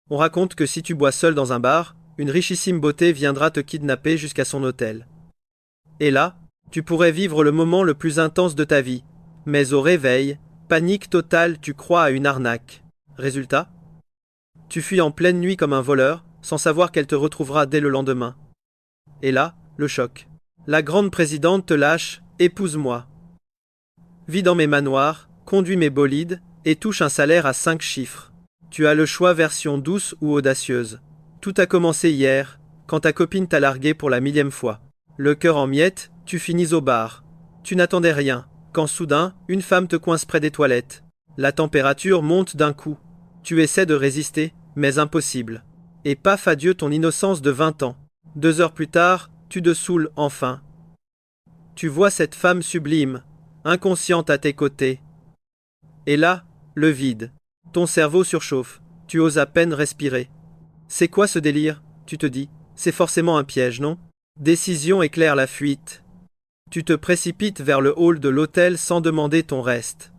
On raconte que si tu bois seul dans un bar, une richissime beauté viendra te kidnapper jusqu'à son hôtel. Et là, tu pourrais vivre le moment le plus intense de ta vie. Mais au réveil, panique totale, tu crois à une arnaque. Résultat? Tu fuis en pleine nuit comme un voleur, sans savoir qu'elle te retrouvera dès le lendemain. Et là, le choc. La grande présidente te lâche, épouse-moi. Vis dans mes manoirs, conduis mes bolides, et touche un salaire à 5 chiffres. Tu as le choix version douce ou audacieuse. Tout a commencé hier, quand ta copine t'a largué pour la 1000e fois. Le cœur en miettes, tu finis au bar. Tu n'attendais rien, quand soudain, une femme te coince près des toilettes. La température monte d'un coup. Tu essaies de résister, mais impossible. Et paf, adieu ton innocence de 20 ans. 2 heures plus tard, tu te saoules enfin. Tu vois cette femme sublime, inconsciente à tes côtés. Et là, le vide. Ton cerveau surchauffe. Tu oses à peine respirer. C'est quoi ce délire? Tu te dis. C'est forcément un piège, non? Décision éclaire la fuite. Tu te précipites vers le hall de l'hôtel sans demander ton reste.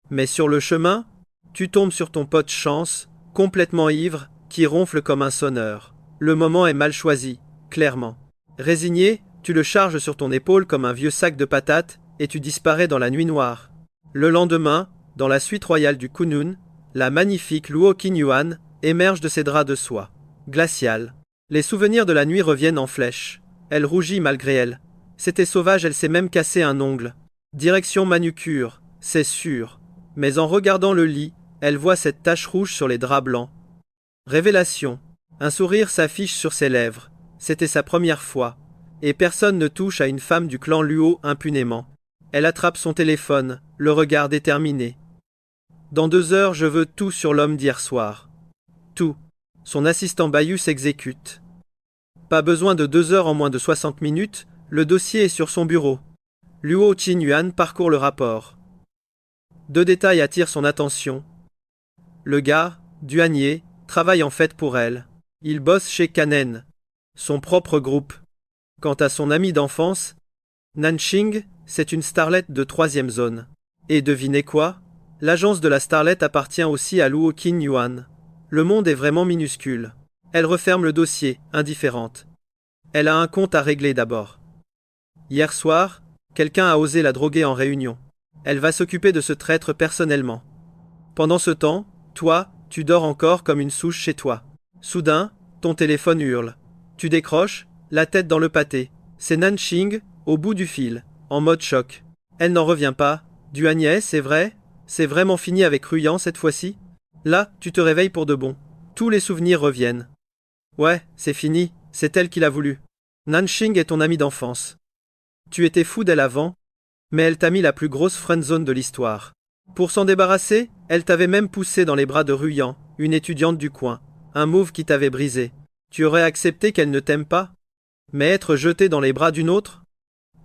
Mais sur le chemin, tu tombes sur ton pote Chance, complètement ivre, qui ronfle comme un sonneur. Le moment est mal choisi, clairement. Résigné, tu le charges sur ton épaule comme un vieux sac de patates, et tu disparais dans la nuit noire. Le lendemain, dans la suite royale du Kunun, la magnifique Luo Qinyuan émerge de ses draps de soie. Glaciale. Les souvenirs de la nuit reviennent en flèche. Elle rougit malgré elle. C'était sauvage, elle s'est même cassé un ongle. Direction manucure, c'est sûr. Mais en regardant le lit, elle voit cette tache rouge sur les draps blancs. Révélation. Un sourire s'affiche sur ses lèvres. C'était sa première fois. Et personne ne touche à une femme du clan Luo impunément. Elle attrape son téléphone, le regard déterminé. Dans 2 heures, je veux tout sur l'homme d'hier soir. Tout. Son assistant Bayu s'exécute. Pas besoin de 2 heures en moins de 60 minutes, le dossier est sur son bureau. Luo Qinyuan parcourt le rapport. 2 détails attirent son attention. Le gars, douanier, travaille en fait pour elle. Il bosse chez Kanen, son propre groupe. Quant à son ami d'enfance, Nanxing, c'est une starlette de 3e zone. Et devinez quoi? L'agence de la starlette appartient aussi à Luo Qinyuan. Le monde est vraiment minuscule. Elle referme le dossier, indifférente. Elle a un compte à régler d'abord. Hier soir, quelqu'un a osé la droguer en réunion. Elle va s'occuper de ce traître personnellement. Pendant ce temps, toi, tu dors encore comme une souche chez toi. Soudain, ton téléphone hurle. Tu décroches, la tête dans le pâté. C'est Nanxing, au bout du fil, en mode choc. Elle n'en revient pas. Douanier, c'est vrai? C'est vraiment fini avec Ruyan cette fois-ci? Là, tu te réveilles pour de bon. Tous les souvenirs reviennent. Ouais, c'est fini, c'est elle qui l'a voulu. Nanxing est ton amie d'enfance. Tu étais fou d'elle avant, mais elle t'a mis la plus grosse friendzone de l'histoire. Pour s'en débarrasser, elle t'avait même poussé dans les bras de Ruyan, une étudiante du coin, un move qui t'avait brisé. Tu aurais accepté qu'elle ne t'aime pas? Mais être jeté dans les bras d'une autre?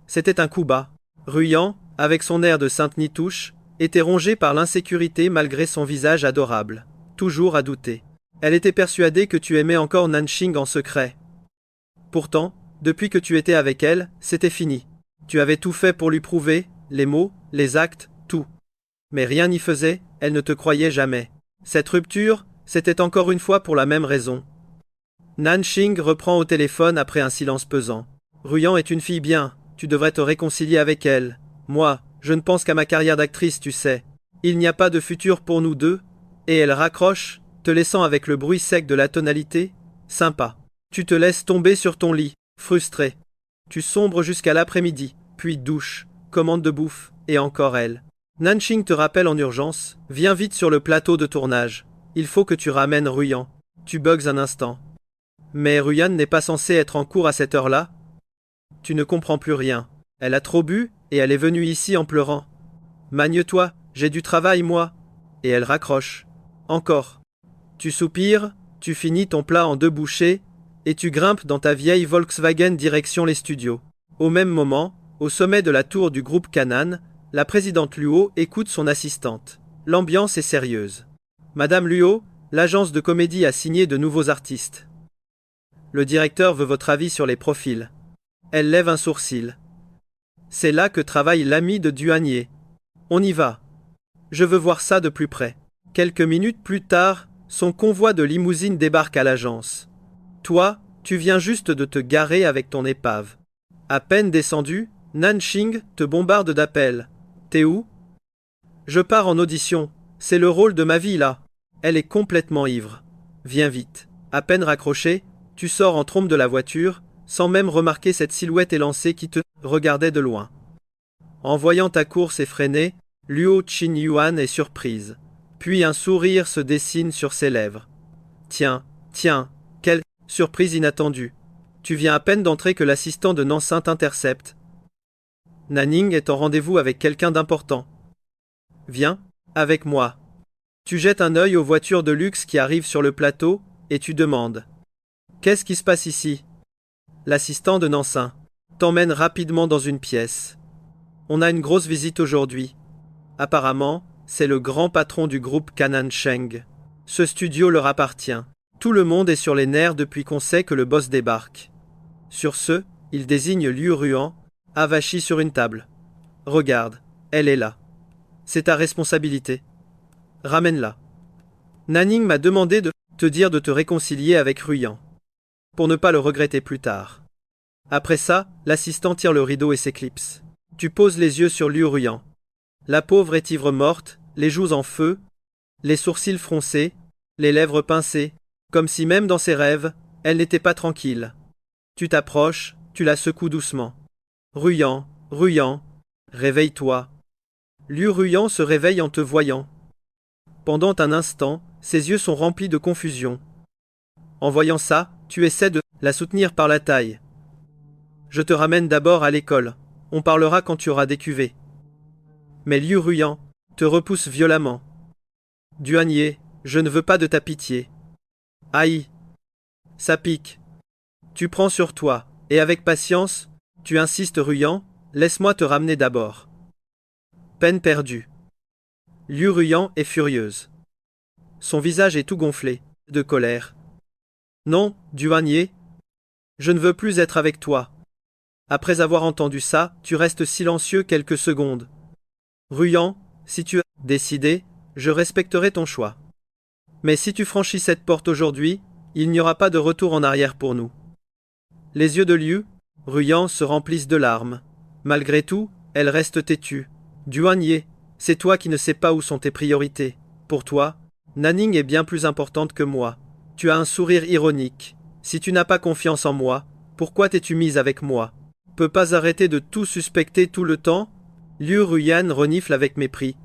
C'était un coup bas. Ruyan, avec son air de sainte Nitouche, était rongé par l'insécurité malgré son visage adorable. Toujours à douter. Elle était persuadée que tu aimais encore Nanxing en secret. Pourtant, depuis que tu étais avec elle, c'était fini. Tu avais tout fait pour lui prouver, les mots, les actes, tout. Mais rien n'y faisait, elle ne te croyait jamais. Cette rupture, c'était encore une fois pour la même raison. Nanxing reprend au téléphone après un silence pesant. Ruyan est une fille bien, tu devrais te réconcilier avec elle. Moi, je ne pense qu'à ma carrière d'actrice, tu sais. Il n'y a pas de futur pour nous deux. Et elle raccroche, te laissant avec le bruit sec de la tonalité. Sympa. Tu te laisses tomber sur ton lit, frustré. Tu sombres jusqu'à l'après-midi, puis douche, commande de bouffe, et encore elle. Nanxing te rappelle en urgence, viens vite sur le plateau de tournage. Il faut que tu ramènes Ruyan. Tu bugs un instant. Mais Ruyan n'est pas censé être en cours à cette heure-là. Tu ne comprends plus rien. Elle a trop bu, et elle est venue ici en pleurant. Magne-toi, j'ai du travail moi. Et elle raccroche. Encore. Tu soupires, tu finis ton plat en 2 bouchées, et tu grimpes dans ta vieille Volkswagen direction les studios. Au même moment, au sommet de la tour du groupe Kanan, la présidente Luo écoute son assistante. L'ambiance est sérieuse. Madame Luo, l'agence de comédie a signé de nouveaux artistes. Le directeur veut votre avis sur les profils. Elle lève un sourcil. C'est là que travaille l'ami de douanier. On y va. Je veux voir ça de plus près. Quelques minutes plus tard, Son convoi de limousines débarque à l'agence. Toi, tu viens juste de te garer avec ton épave. À peine descendu, Nanxing te bombarde d'appels. T'es où? Je pars en audition. C'est le rôle de ma vie là. Elle est complètement ivre. Viens vite. À peine raccroché, tu sors en trompe de la voiture, sans même remarquer cette silhouette élancée qui te regardait de loin. En voyant ta course effrénée, Luo Qingyuan est surprise. Puis un sourire se dessine sur ses lèvres. Tiens, quelle surprise inattendue. Tu viens à peine d'entrer que l'assistant de Nanxing t'intercepte. Nanning est en rendez-vous avec quelqu'un d'important. Viens, avec moi. Tu jettes un œil aux voitures de luxe qui arrivent sur le plateau, et tu demandes. Qu'est-ce qui se passe ici? L'assistant de Nanxing t'emmène rapidement dans une pièce. On a une grosse visite aujourd'hui. Apparemment, c'est le grand patron du groupe Canaan Sheng. Ce studio leur appartient. Tout le monde est sur les nerfs depuis qu'on sait que le boss débarque. Sur ce, il désigne Liu Ruan, avachi sur une table. Regarde, elle est là. C'est ta responsabilité. Ramène-la. Nanning m'a demandé de te dire de te réconcilier avec Ruyan, pour ne pas le regretter plus tard. Après ça, l'assistant tire le rideau et s'éclipse. Tu poses les yeux sur Liu Ruyan. La pauvre est ivre morte, les joues en feu, les sourcils froncés, les lèvres pincées, comme si même dans ses rêves, elle n'était pas tranquille. Tu t'approches, tu la secoues doucement. Ruyan, réveille-toi. Liu Ruyan se réveille en te voyant. Pendant un instant, ses yeux sont remplis de confusion. En voyant ça, tu essaies de la soutenir par la taille. Je te ramène d'abord à l'école. On parlera quand tu auras décuvé. Mais Liu Ruyan te repousse violemment. Duanier, je ne veux pas de ta pitié. Aïe! Ça pique. Tu prends sur toi, et avec patience, tu insistes Ruyan, laisse-moi te ramener d'abord. Peine perdue. Liu Ruyan est furieuse. Son visage est tout gonflé, de colère. Non, Duanier, je ne veux plus être avec toi. Après avoir entendu ça, tu restes silencieux quelques secondes. Ruyan, si tu as décidé, je respecterai ton choix. Mais si tu franchis cette porte aujourd'hui, il n'y aura pas de retour en arrière pour nous. Les yeux de Liu Ruyan se remplissent de larmes. Malgré tout, elle reste têtue. Duanier, c'est toi qui ne sais pas où sont tes priorités. Pour toi, Nanning est bien plus importante que moi. Tu as un sourire ironique. Si tu n'as pas confiance en moi, pourquoi t'es-tu mise avec moi? Peux pas arrêter de tout suspecter tout le temps? Liu Ruyan renifle avec mépris.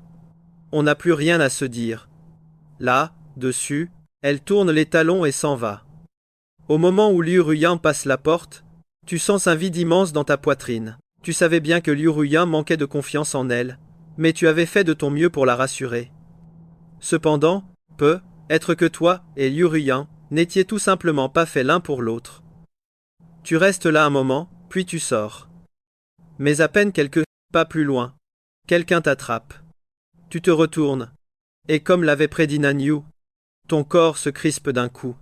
On n'a plus rien à se dire. Là, dessus, elle tourne les talons et s'en va. Au moment où Liu Ruyan passe la porte, tu sens un vide immense dans ta poitrine. Tu savais bien que Liu Ruyan manquait de confiance en elle, mais tu avais fait de ton mieux pour la rassurer. Cependant, être que toi et Liu Ruyan n'étiez tout simplement pas faits l'un pour l'autre. Tu restes là un moment, puis tu sors. Mais à peine quelques pas plus loin, quelqu'un t'attrape. Tu te retournes, et comme l'avait prédit Nanyu, ton corps se crispe d'un coup.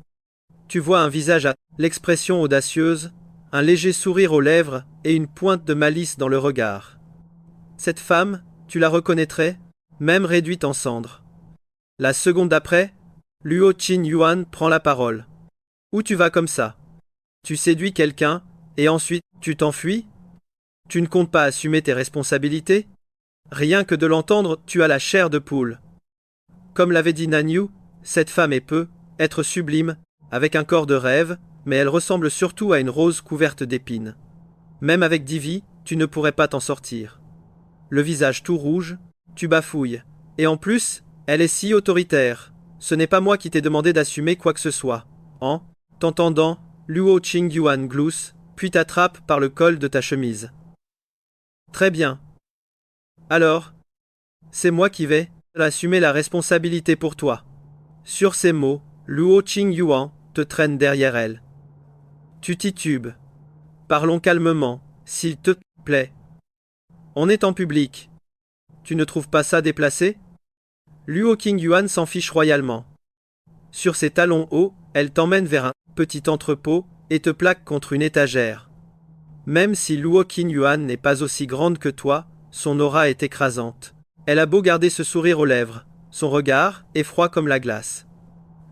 Tu vois un visage à l'expression audacieuse, un léger sourire aux lèvres et une pointe de malice dans le regard. Cette femme, tu la reconnaîtrais, même réduite en cendres. La seconde d'après, Luo Qingyuan prend la parole. Où tu vas comme ça? Tu séduis quelqu'un, et ensuite, tu t'enfuis? Tu ne comptes pas assumer tes responsabilités? Rien que de l'entendre, tu as la chair de poule. Comme l'avait dit Nanyu, cette femme est être sublime, avec un corps de rêve, mais elle ressemble surtout à une rose couverte d'épines. Même avec Divi, tu ne pourrais pas t'en sortir. Le visage tout rouge, tu bafouilles. Et en plus, elle est si autoritaire. Ce n'est pas moi qui t'ai demandé d'assumer quoi que ce soit. En t'entendant, Luo Qingyuan glousse, puis t'attrape par le col de ta chemise. Très bien. Alors, c'est moi qui vais assumer la responsabilité pour toi. Sur ces mots, Luo Qingyuan te traîne derrière elle. Tu titubes. Parlons calmement, s'il te plaît. On est en public. Tu ne trouves pas ça déplacé? Luo Qingyuan s'en fiche royalement. Sur ses talons hauts, elle t'emmène vers un petit entrepôt et te plaque contre une étagère. Même si Luo Qingyuan n'est pas aussi grande que toi, son aura est écrasante. Elle a beau garder ce sourire aux lèvres, son regard est froid comme la glace.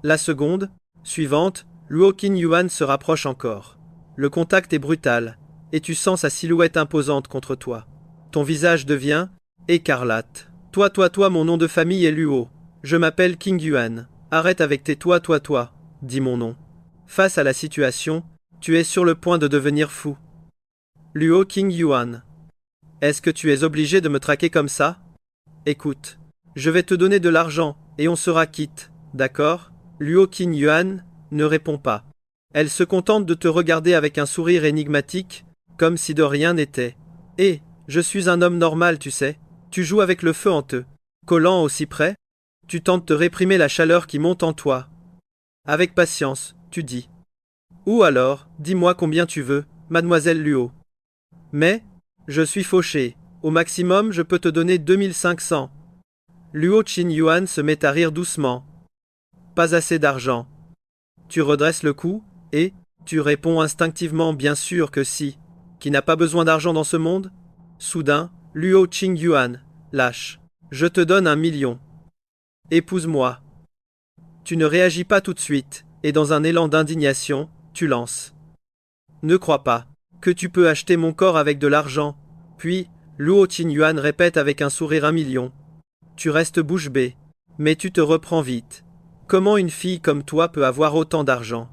La seconde, suivante, Luo Qingyuan se rapproche encore. Le contact est brutal, et tu sens sa silhouette imposante contre toi. Ton visage devient écarlate. Toi, mon nom de famille est Luo. Je m'appelle Qingyuan. Arrête avec tes toi, dit mon nom. Face à la situation, tu es sur le point de devenir fou. Luo Qingyuan. Est-ce que tu es obligé de me traquer comme ça? Écoute, je vais te donner de l'argent, et on sera quitte, d'accord? Luo Qingyuan ne répond pas. Elle se contente de te regarder avec un sourire énigmatique, comme si de rien n'était. Eh, je suis un homme normal, tu sais. Tu joues avec le feu en te collant aussi près. Tu tentes de réprimer la chaleur qui monte en toi. Avec patience, tu dis. Ou alors, dis-moi combien tu veux, mademoiselle Luo. Mais, je suis fauché. Au maximum, je peux te donner 2500. Luo Qingyuan se met à rire doucement. Pas assez d'argent. Tu redresses le cou, et tu réponds instinctivement bien sûr que si. Qui n'a pas besoin d'argent dans ce monde? Soudain, Luo Qingyuan, lâche. Je te donne 1 million. Épouse-moi. Tu ne réagis pas tout de suite, et dans un élan d'indignation, tu lances. Ne crois pas que tu peux acheter mon corps avec de l'argent. Puis, Luo Qingyuan répète avec un sourire 1 million. Tu restes bouche bée, mais tu te reprends vite. Comment une fille comme toi peut avoir autant d'argent?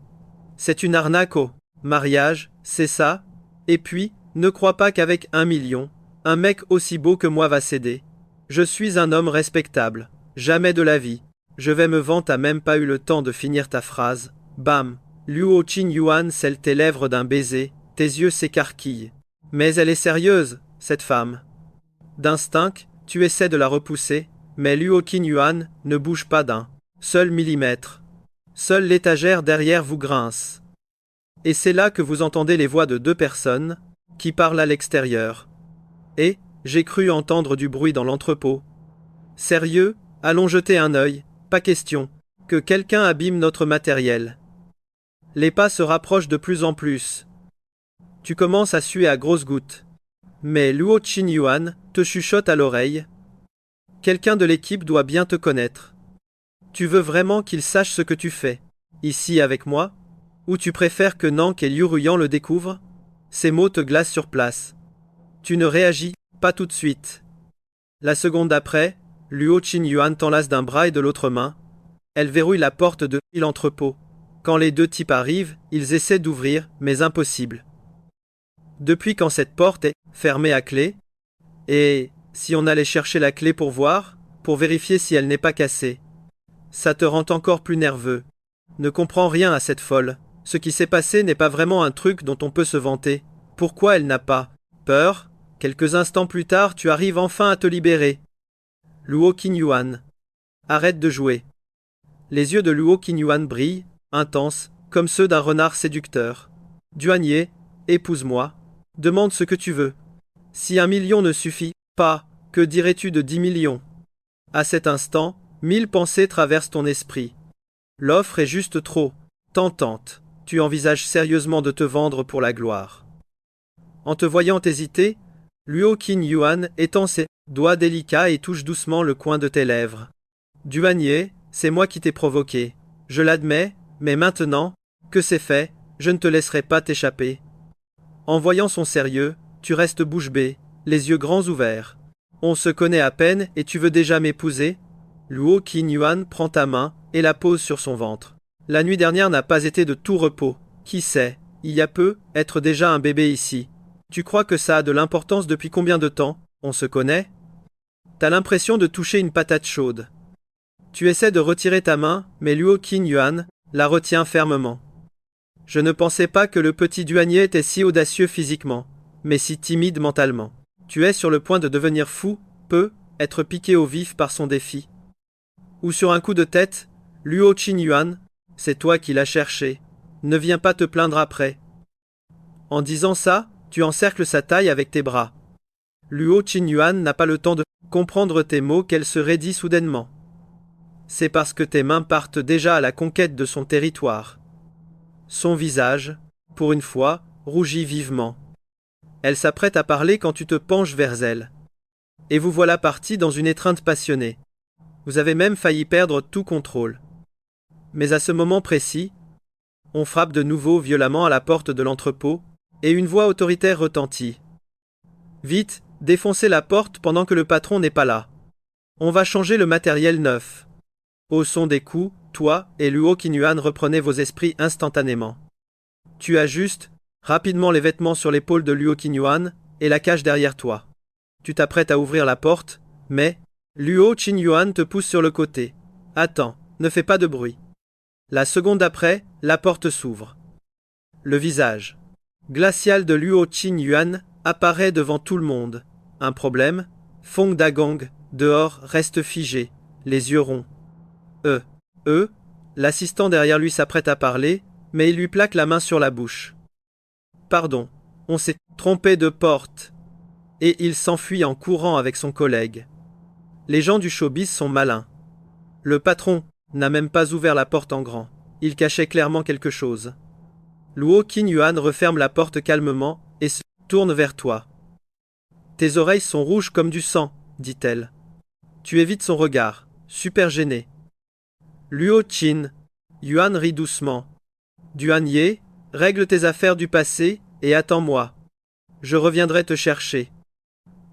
C'est une arnaque au mariage, c'est ça? Et puis, ne crois pas qu'avec 1 million, un mec aussi beau que moi va céder. Je suis un homme respectable. Jamais de la vie. Je vais me vanter, t'as même pas eu le temps de finir ta phrase. Bam! Luo Qingyuan scelle tes lèvres d'un baiser, tes yeux s'écarquillent. Mais elle est sérieuse, cette femme. D'instinct, tu essaies de la repousser, mais Luo Qingyuan ne bouge pas d'un seul millimètre. Seule l'étagère derrière vous grince. Et c'est là que vous entendez les voix de 2 personnes qui parlent à l'extérieur. Et j'ai cru entendre du bruit dans l'entrepôt. Sérieux, allons jeter un œil, pas question que quelqu'un abîme notre matériel. Les pas se rapprochent de plus en plus. Tu commences à suer à grosses gouttes. Mais Luo Qingyuan te chuchote à l'oreille. Quelqu'un de l'équipe doit bien te connaître. Tu veux vraiment qu'il sache ce que tu fais, ici avec moi? Ou tu préfères que Nank et Liu Ruyan le découvrent? Ces mots te glacent sur place. Tu ne réagis pas tout de suite. La seconde d'après, Luo Qingyuan t'enlace d'un bras et de l'autre main. Elle verrouille la porte de l'entrepôt. Quand les 2 types arrivent, ils essaient d'ouvrir, mais impossible. Depuis quand cette porte est fermée à clé? Et si on allait chercher la clé pour voir, pour vérifier si elle n'est pas cassée? Ça te rend encore plus nerveux. Ne comprends rien à cette folle. Ce qui s'est passé n'est pas vraiment un truc dont on peut se vanter. Pourquoi elle n'a pas peur? Quelques instants plus tard, tu arrives enfin à te libérer. Luo Qingyuan. Arrête de jouer. Les yeux de Luo Qingyuan brillent, intenses, comme ceux d'un renard séducteur. Douanier, épouse-moi. Demande ce que tu veux. Si 1 million ne suffit pas, que dirais-tu de 10 millions? À cet instant, 1000 pensées traversent ton esprit. L'offre est juste trop tentante. Tu envisages sérieusement de te vendre pour la gloire. En te voyant hésiter, Luo Qingyuan étend ses doigts délicats et touche doucement le coin de tes lèvres. Douanier, c'est moi qui t'ai provoqué. Je l'admets, mais maintenant que c'est fait, je ne te laisserai pas t'échapper. En voyant son sérieux, tu restes bouche bée, les yeux grands ouverts. On se connaît à peine et tu veux déjà m'épouser? Luo Qingyuan prend ta main et la pose sur son ventre. La nuit dernière n'a pas été de tout repos. Qui sait, il y a peu, être déjà un bébé ici. Tu crois que ça a de l'importance depuis combien de temps? On se connaît? T'as l'impression de toucher une patate chaude. Tu essaies de retirer ta main, mais Luo Qingyuan la retient fermement. Je ne pensais pas que le petit douanier était si audacieux physiquement, mais si timide mentalement. Tu es sur le point de devenir fou, peut être piqué au vif par son défi. Ou sur un coup de tête, Luo Qingyuan, c'est toi qui l'as cherché. Ne viens pas te plaindre après. En disant ça, tu encercles sa taille avec tes bras. Luo Qingyuan n'a pas le temps de comprendre tes mots qu'elle se raidit soudainement. C'est parce que tes mains partent déjà à la conquête de son territoire. Son visage, pour une fois, rougit vivement. Elle s'apprête à parler quand tu te penches vers elle. Et vous voilà partis dans une étreinte passionnée. Vous avez même failli perdre tout contrôle. Mais à ce moment précis, on frappe de nouveau violemment à la porte de l'entrepôt, et une voix autoritaire retentit. Vite, défoncez la porte pendant que le patron n'est pas là. On va changer le matériel neuf. Au son des coups, toi et Luo Qingyuan reprenez vos esprits instantanément. Tu ajustes rapidement les vêtements sur l'épaule de Luo Qingyuan et la cache derrière toi. Tu t'apprêtes à ouvrir la porte, mais Luo Qingyuan te pousse sur le côté. Attends, ne fais pas de bruit. La seconde d'après, la porte s'ouvre. Le visage glacial de Luo Qingyuan apparaît devant tout le monde. Un problème? Fong Dagang, dehors, reste figé, les yeux ronds. L'assistant derrière lui s'apprête à parler, mais il lui plaque la main sur la bouche. Pardon, on s'est trompé de porte. Et il s'enfuit en courant avec son collègue. Les gens du showbiz sont malins. Le patron n'a même pas ouvert la porte en grand. Il cachait clairement quelque chose. Luo Qingyuan referme la porte calmement et se tourne vers toi. Tes oreilles sont rouges comme du sang, dit-elle. Tu évites son regard, super gêné. Luo Qingyuan rit doucement. Duan Ye, règle tes affaires du passé et attends-moi. Je reviendrai te chercher.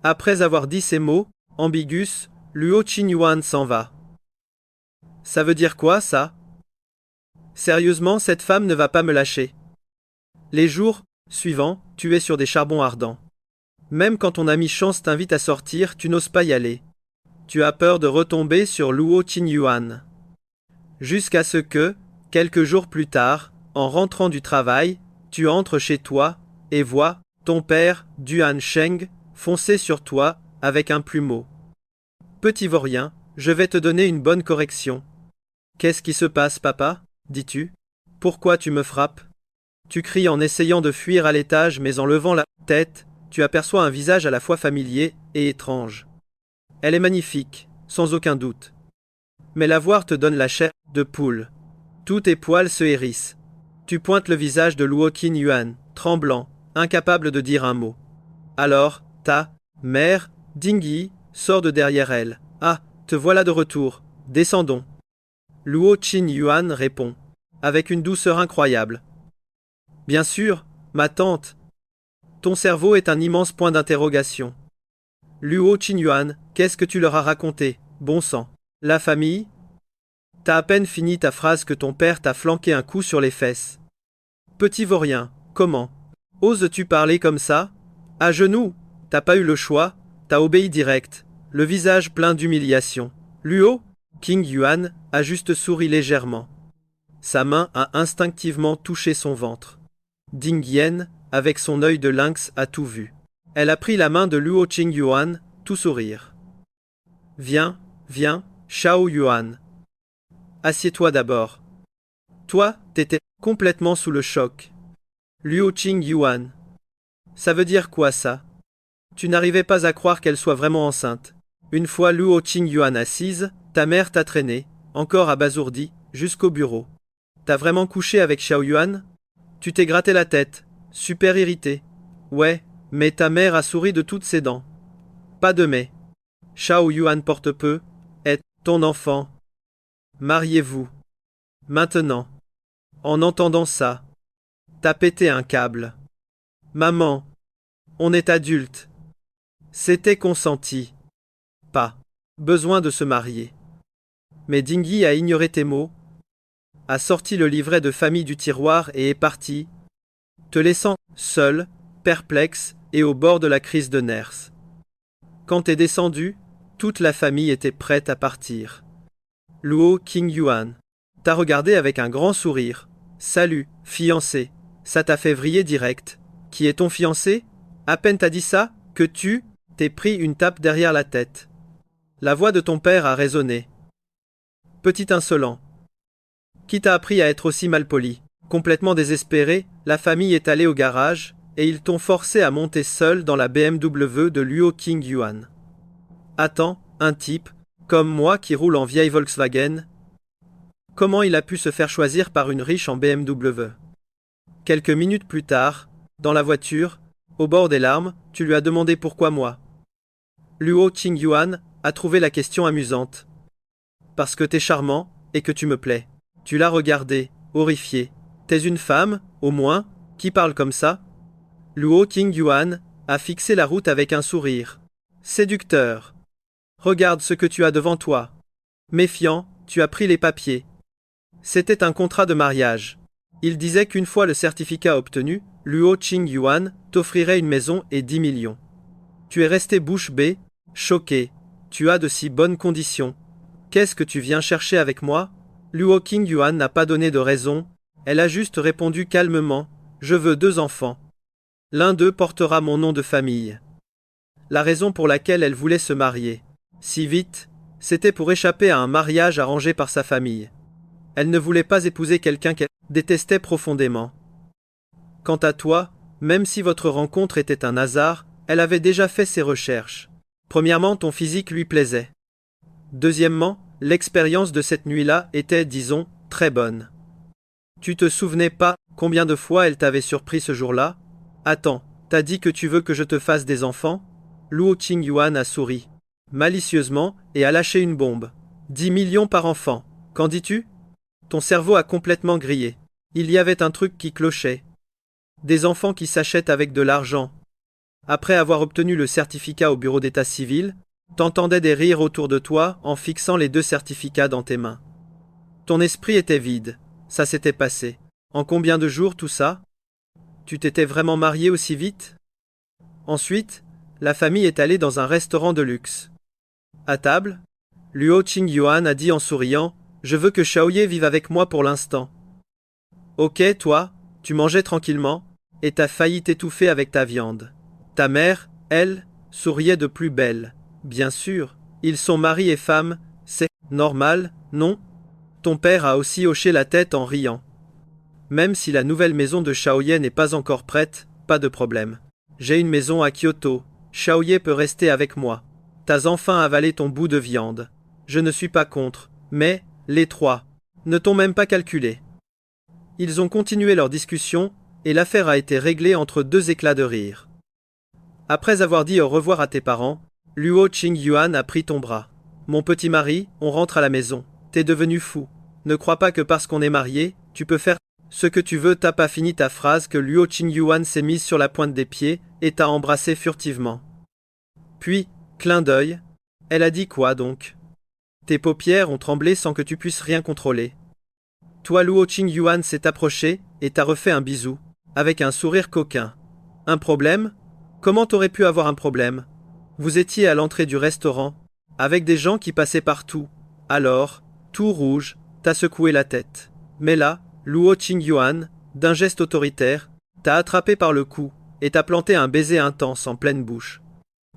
Après avoir dit ces mots, ambigus, Luo Qingyuan s'en va. Ça veut dire quoi, ça? Sérieusement, cette femme ne va pas me lâcher. Les jours suivants, tu es sur des charbons ardents. Même quand ton ami Chance t'invite à sortir, tu n'oses pas y aller. Tu as peur de retomber sur Luo Qingyuan. Jusqu'à ce que, quelques jours plus tard, en rentrant du travail, tu entres chez toi et vois ton père, Duan Sheng, foncer sur toi avec un plumeau. Petit vaurien, je vais te donner une bonne correction. Qu'est-ce qui se passe, papa? Dis-tu. Pourquoi tu me frappes? Tu cries en essayant de fuir à l'étage, mais en levant la tête, tu aperçois un visage à la fois familier et étrange. Elle est magnifique, sans aucun doute. Mais la voir te donne la chair de poule. Tous tes poils se hérissent. Tu pointes le visage de Luo Qingyuan, tremblant, incapable de dire un mot. Alors, ta mère, Dingyi, sort de derrière elle. Ah, te voilà de retour. Descendons. Luo Qingyuan répond, avec une douceur incroyable. Bien sûr, ma tante. Ton cerveau est un immense point d'interrogation. Luo Qingyuan, qu'est-ce que tu leur as raconté, bon sang? La famille? T'as à peine fini ta phrase que ton père t'a flanqué un coup sur les fesses. Petit vaurien, comment? Oses-tu parler comme ça? À genoux? T'as pas eu le choix, t'as obéi direct, le visage plein d'humiliation. Luo Qingyuan a juste souri légèrement. Sa main a instinctivement touché son ventre. Ding-yen, avec son œil de lynx, a tout vu. Elle a pris la main de Luo Qingyuan, tout sourire. Viens, viens, Shao Yuan. Assieds-toi d'abord. Toi, t'étais complètement sous le choc. Luo Qingyuan. Ça veut dire quoi ça? Tu n'arrivais pas à croire qu'elle soit vraiment enceinte. Une fois Luo Qingyuan assise, ta mère t'a traîné, encore abasourdi, jusqu'au bureau. T'as vraiment couché avec Xiao Yuan? Tu t'es gratté la tête, super irrité. Ouais, mais ta mère a souri de toutes ses dents. Pas de mais. Xiao Yuan porte peu, est ton enfant. Mariez-vous. Maintenant. En entendant ça, t'as pété un câble. Maman, on est adulte. C'était consenti. Pas besoin de se marier. Mais Dingyi a ignoré tes mots, a sorti le livret de famille du tiroir et est parti, te laissant seul, perplexe et au bord de la crise de nerfs. Quand t'es descendu, toute la famille était prête à partir. Luo Qingyuan t'a regardé avec un grand sourire. Salut, fiancé. Ça t'a fait vriller direct. Qui est ton fiancé? À peine t'as dit ça, que tu t'es pris une tape derrière la tête. La voix de ton père a résonné. Petit insolent. Qui t'a appris à être aussi malpoli? Complètement désespéré, la famille est allée au garage, et ils t'ont forcé à monter seul dans la BMW de Luo Qingyuan. Attends, un type, comme moi qui roule en vieille Volkswagen. Comment il a pu se faire choisir par une riche en BMW? Quelques minutes plus tard, dans la voiture, au bord des larmes, tu lui as demandé pourquoi moi. Luo Qingyuan a trouvé la question amusante. Parce que t'es charmant, et que tu me plais. Tu l'as regardé, horrifié. T'es une femme, au moins, qui parle comme ça? Luo Qingyuan a fixé la route avec un sourire séducteur. Regarde ce que tu as devant toi. Méfiant, tu as pris les papiers. C'était un contrat de mariage. Il disait qu'une fois le certificat obtenu, Luo Qingyuan t'offrirait une maison et 10 millions. Tu es resté bouche bée, choqué. Tu as de si bonnes conditions. Qu'est-ce que tu viens chercher avec moi? Luo Qingyuan n'a pas donné de raison. Elle a juste répondu calmement. Je veux 2 enfants. L'un d'eux portera mon nom de famille. La raison pour laquelle elle voulait se marier si vite, c'était pour échapper à un mariage arrangé par sa famille. Elle ne voulait pas épouser quelqu'un qu'elle détestait profondément. Quant à toi, même si votre rencontre était un hasard, elle avait déjà fait ses recherches. Premièrement, ton physique lui plaisait. Deuxièmement, l'expérience de cette nuit-là était, disons, très bonne. Tu te souvenais pas combien de fois elle t'avait surpris ce jour-là? Attends, t'as dit que tu veux que je te fasse des enfants? Luo Qingyuan a souri malicieusement et a lâché une bombe. 10 millions par enfant. Qu'en dis-tu? Ton cerveau a complètement grillé. Il y avait un truc qui clochait. Des enfants qui s'achètent avec de l'argent. Après avoir obtenu le certificat au bureau d'état civil, t'entendais des rires autour de toi en fixant les 2 certificats dans tes mains. Ton esprit était vide. Ça s'était passé. En combien de jours tout ça? Tu t'étais vraiment marié aussi vite? Ensuite, la famille est allée dans un restaurant de luxe. À table, Luo Qingyuan a dit en souriant, je veux que Shaoye vive avec moi pour l'instant. Ok, toi, tu mangeais tranquillement, et t'as failli t'étouffer avec ta viande. Ta mère, elle, souriait de plus belle. Bien sûr, ils sont mari et femme, c'est normal, non? Ton père a aussi hoché la tête en riant. Même si la nouvelle maison de Shaoye n'est pas encore prête, pas de problème. J'ai une maison à Kyoto, Shaoye peut rester avec moi. T'as enfin avalé ton bout de viande. Je ne suis pas contre, mais, les 3, ne t'ont même pas calculé. Ils ont continué leur discussion, et l'affaire a été réglée entre 2 éclats de rire. Après avoir dit au revoir à tes parents, Luo Qingyuan a pris ton bras. Mon petit mari, on rentre à la maison. T'es devenu fou. Ne crois pas que parce qu'on est marié, tu peux faire ce que tu veux. T'as pas fini ta phrase que Luo Qingyuan s'est mise sur la pointe des pieds et t'a embrassé furtivement. Puis, clin d'œil, elle a dit quoi donc? Tes paupières ont tremblé sans que tu puisses rien contrôler. Toi, Luo Qingyuan s'est approché et t'a refait un bisou, avec un sourire coquin. Un problème? Comment t'aurais pu avoir un problème? Vous étiez à l'entrée du restaurant, avec des gens qui passaient partout. Alors, tout rouge, t'as secoué la tête. Mais là, Luo Qingyuan, d'un geste autoritaire, t'a attrapé par le cou et t'a planté un baiser intense en pleine bouche.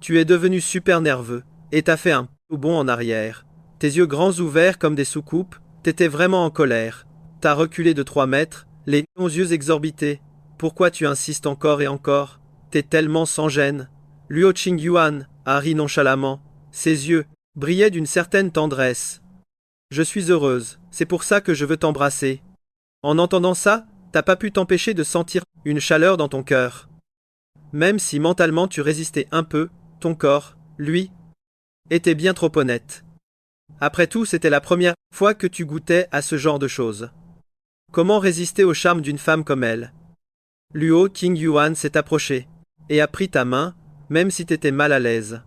Tu es devenu super nerveux et t'as fait un bond en arrière. Tes yeux grands ouverts comme des soucoupes, t'étais vraiment en colère. T'as reculé de 3 mètres, les yeux exorbités. Pourquoi tu insistes encore et encore? T'es tellement sans gêne. Luo Qingyuan a ri nonchalamment. Ses yeux brillaient d'une certaine tendresse. Je suis heureuse, c'est pour ça que je veux t'embrasser. En entendant ça, t'as pas pu t'empêcher de sentir une chaleur dans ton cœur. Même si mentalement tu résistais un peu, ton corps, lui, était bien trop honnête. Après tout, c'était la première fois que tu goûtais à ce genre de choses. Comment résister au charme d'une femme comme elle? Luo Qingyuan s'est approché et a pris ta main, même si t'étais mal à l'aise.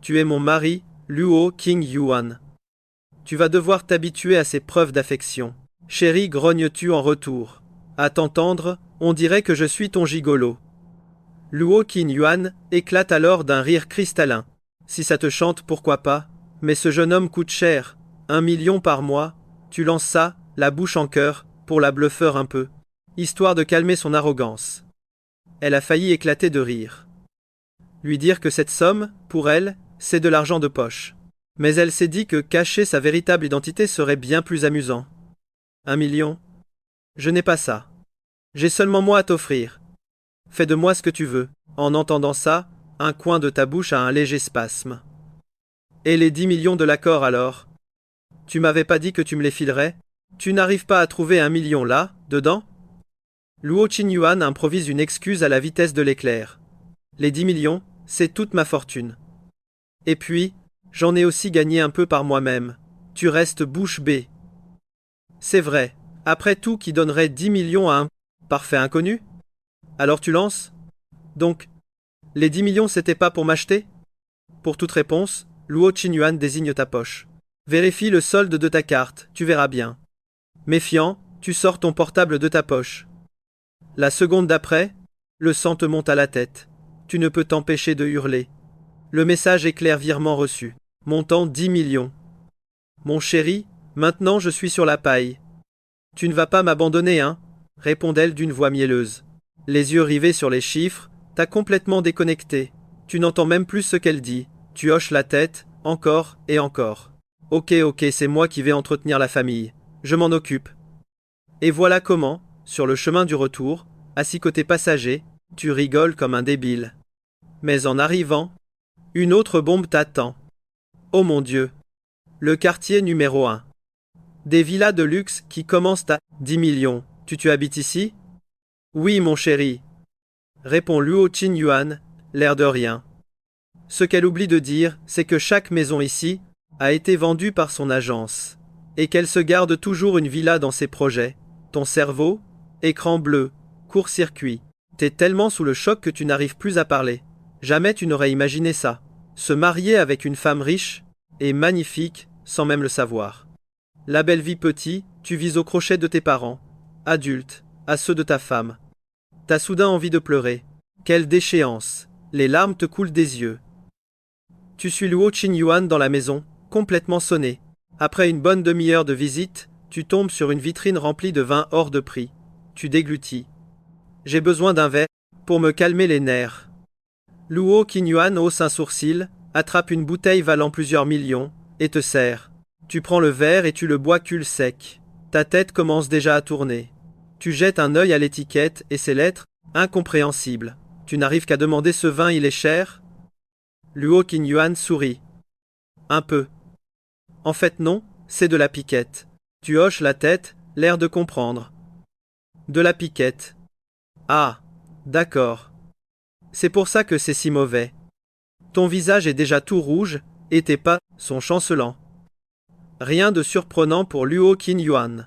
Tu es mon mari, Luo Qingyuan. Tu vas devoir t'habituer à ces preuves d'affection. Chérie, grognes-tu en retour? À t'entendre, on dirait que je suis ton gigolo. Luo Qingyuan éclate alors d'un rire cristallin. Si ça te chante, pourquoi pas? Mais ce jeune homme coûte cher. 1 million par mois. Tu lances ça, la bouche en cœur, pour la bluffeur un peu. Histoire de calmer son arrogance. Elle a failli éclater de rire. Lui dire que cette somme, pour elle, c'est de l'argent de poche. Mais elle s'est dit que cacher sa véritable identité serait bien plus amusant. 1 million? Je n'ai pas ça. J'ai seulement moi à t'offrir. Fais de moi ce que tu veux. En entendant ça, un coin de ta bouche a un léger spasme. Et les 10 millions de l'accord alors? Tu m'avais pas dit que tu me les filerais? Tu n'arrives pas à trouver 1 million là, dedans? Luo Qingyuan improvise une excuse à la vitesse de l'éclair. Les 10 millions, c'est toute ma fortune. Et puis, j'en ai aussi gagné un peu par moi-même. Tu restes bouche bée. C'est vrai. Après tout, qui donnerait 10 millions à un parfait inconnu? Alors tu lances? Donc, les 10 millions c'était pas pour m'acheter? Pour toute réponse, Luo Qingyuan désigne ta poche. Vérifie le solde de ta carte, tu verras bien. Méfiant, tu sors ton portable de ta poche. La seconde d'après, le sang te monte à la tête. Tu ne peux t'empêcher de hurler. Le message est clair, virement reçu. Montant 10 millions. Mon chéri, maintenant je suis sur la paille. Tu ne vas pas m'abandonner, hein? Répond-elle d'une voix mielleuse. Les yeux rivés sur les chiffres, t'as complètement déconnecté. Tu n'entends même plus ce qu'elle dit. Tu hoches la tête, encore et encore. Ok, c'est moi qui vais entretenir la famille. Je m'en occupe. Et voilà comment, sur le chemin du retour, assis côté passager, tu rigoles comme un débile. Mais en arrivant, une autre bombe t'attend. Oh mon Dieu! Le quartier numéro 1. Des villas de luxe qui commencent à 10 millions. Tu habites ici? Oui, mon chéri. Répond Luo Qingyuan, l'air de rien. Ce qu'elle oublie de dire, c'est que chaque maison ici a été vendue par son agence. Et qu'elle se garde toujours une villa dans ses projets. Ton cerveau? Écran bleu. Court-circuit. T'es tellement sous le choc que tu n'arrives plus à parler. Jamais tu n'aurais imaginé ça. Se marier avec une femme riche et magnifique, sans même le savoir. La belle vie petit, tu vises au crochet de tes parents, adultes, à ceux de ta femme. T'as soudain envie de pleurer. Quelle déchéance! Les larmes te coulent des yeux. Tu suis Luo Qingyuan dans la maison, complètement sonné. Après une bonne demi-heure de visite, tu tombes sur une vitrine remplie de vin hors de prix. Tu déglutis. J'ai besoin d'un verre pour me calmer les nerfs. Luo Qingyuan hausse un sourcil, attrape une bouteille valant plusieurs millions, et te sert. Tu prends le verre et tu le bois cul sec. Ta tête commence déjà à tourner. Tu jettes un œil à l'étiquette et ses lettres, incompréhensibles. Tu n'arrives qu'à demander ce vin, il est cher? Luo Qingyuan sourit. Un peu. En fait non, c'est de la piquette. Tu hoches la tête, l'air de comprendre. De la piquette. Ah, d'accord. C'est pour ça que c'est si mauvais. Ton visage est déjà tout rouge, et tes pas sont chancelants. Rien de surprenant pour Luo Qingyuan.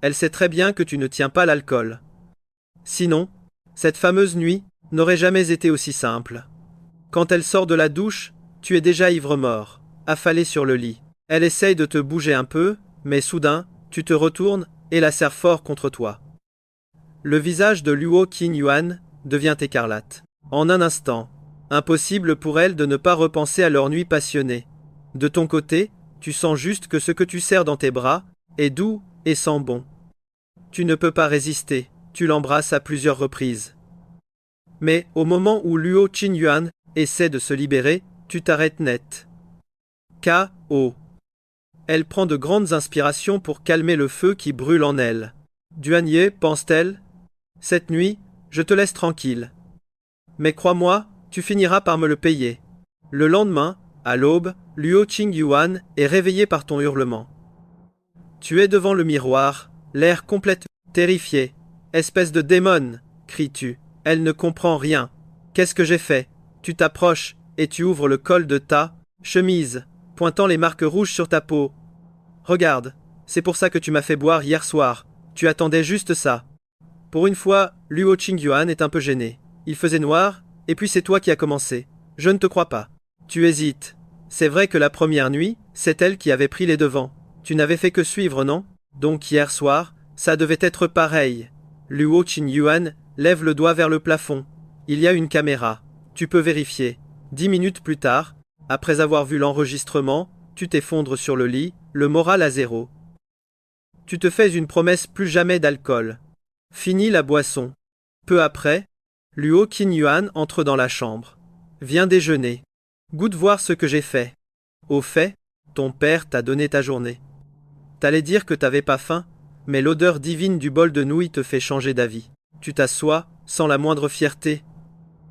Elle sait très bien que tu ne tiens pas l'alcool. Sinon, cette fameuse nuit n'aurait jamais été aussi simple. Quand elle sort de la douche, tu es déjà ivre-mort, affalé sur le lit. Elle essaye de te bouger un peu, mais soudain, tu te retournes et la serre fort contre toi. Le visage de Luo Qingyuan devient écarlate. En un instant, impossible pour elle de ne pas repenser à leur nuit passionnée. De ton côté, tu sens juste que ce que tu serres dans tes bras est doux et sent bon. Tu ne peux pas résister, tu l'embrasses à plusieurs reprises. Mais au moment où Luo Qingyuan essaie de se libérer, tu t'arrêtes net. K.O. Elle prend de grandes inspirations pour calmer le feu qui brûle en elle. Douanier, pense-t-elle, cette nuit, je te laisse tranquille. Mais crois-moi, tu finiras par me le payer. Le lendemain, à l'aube, Luo Qingyuan est réveillé par ton hurlement. Tu es devant le miroir, l'air complètement terrifié. Espèce de démon, cries-tu. Elle ne comprend rien. Qu'est-ce que j'ai fait? Tu t'approches et tu ouvres le col de ta chemise, pointant les marques rouges sur ta peau. Regarde, c'est pour ça que tu m'as fait boire hier soir. Tu attendais juste ça. Pour une fois, Luo Qingyuan est un peu gêné. Il faisait noir, et puis c'est toi qui as commencé. Je ne te crois pas. Tu hésites. C'est vrai que la première nuit, c'est elle qui avait pris les devants. Tu n'avais fait que suivre, non? Donc hier soir, ça devait être pareil. Luo Qingyuan lève le doigt vers le plafond. Il y a une caméra. Tu peux vérifier. 10 minutes plus tard, après avoir vu l'enregistrement, tu t'effondres sur le lit, le moral à zéro. Tu te fais une promesse, plus jamais d'alcool. Fini la boisson. Peu après, Luo Qingyuan entre dans la chambre. Viens déjeuner. Goûte voir ce que j'ai fait. Au fait, ton père t'a donné ta journée. T'allais dire que t'avais pas faim, mais l'odeur divine du bol de nouilles te fait changer d'avis. Tu t'assois, sans la moindre fierté.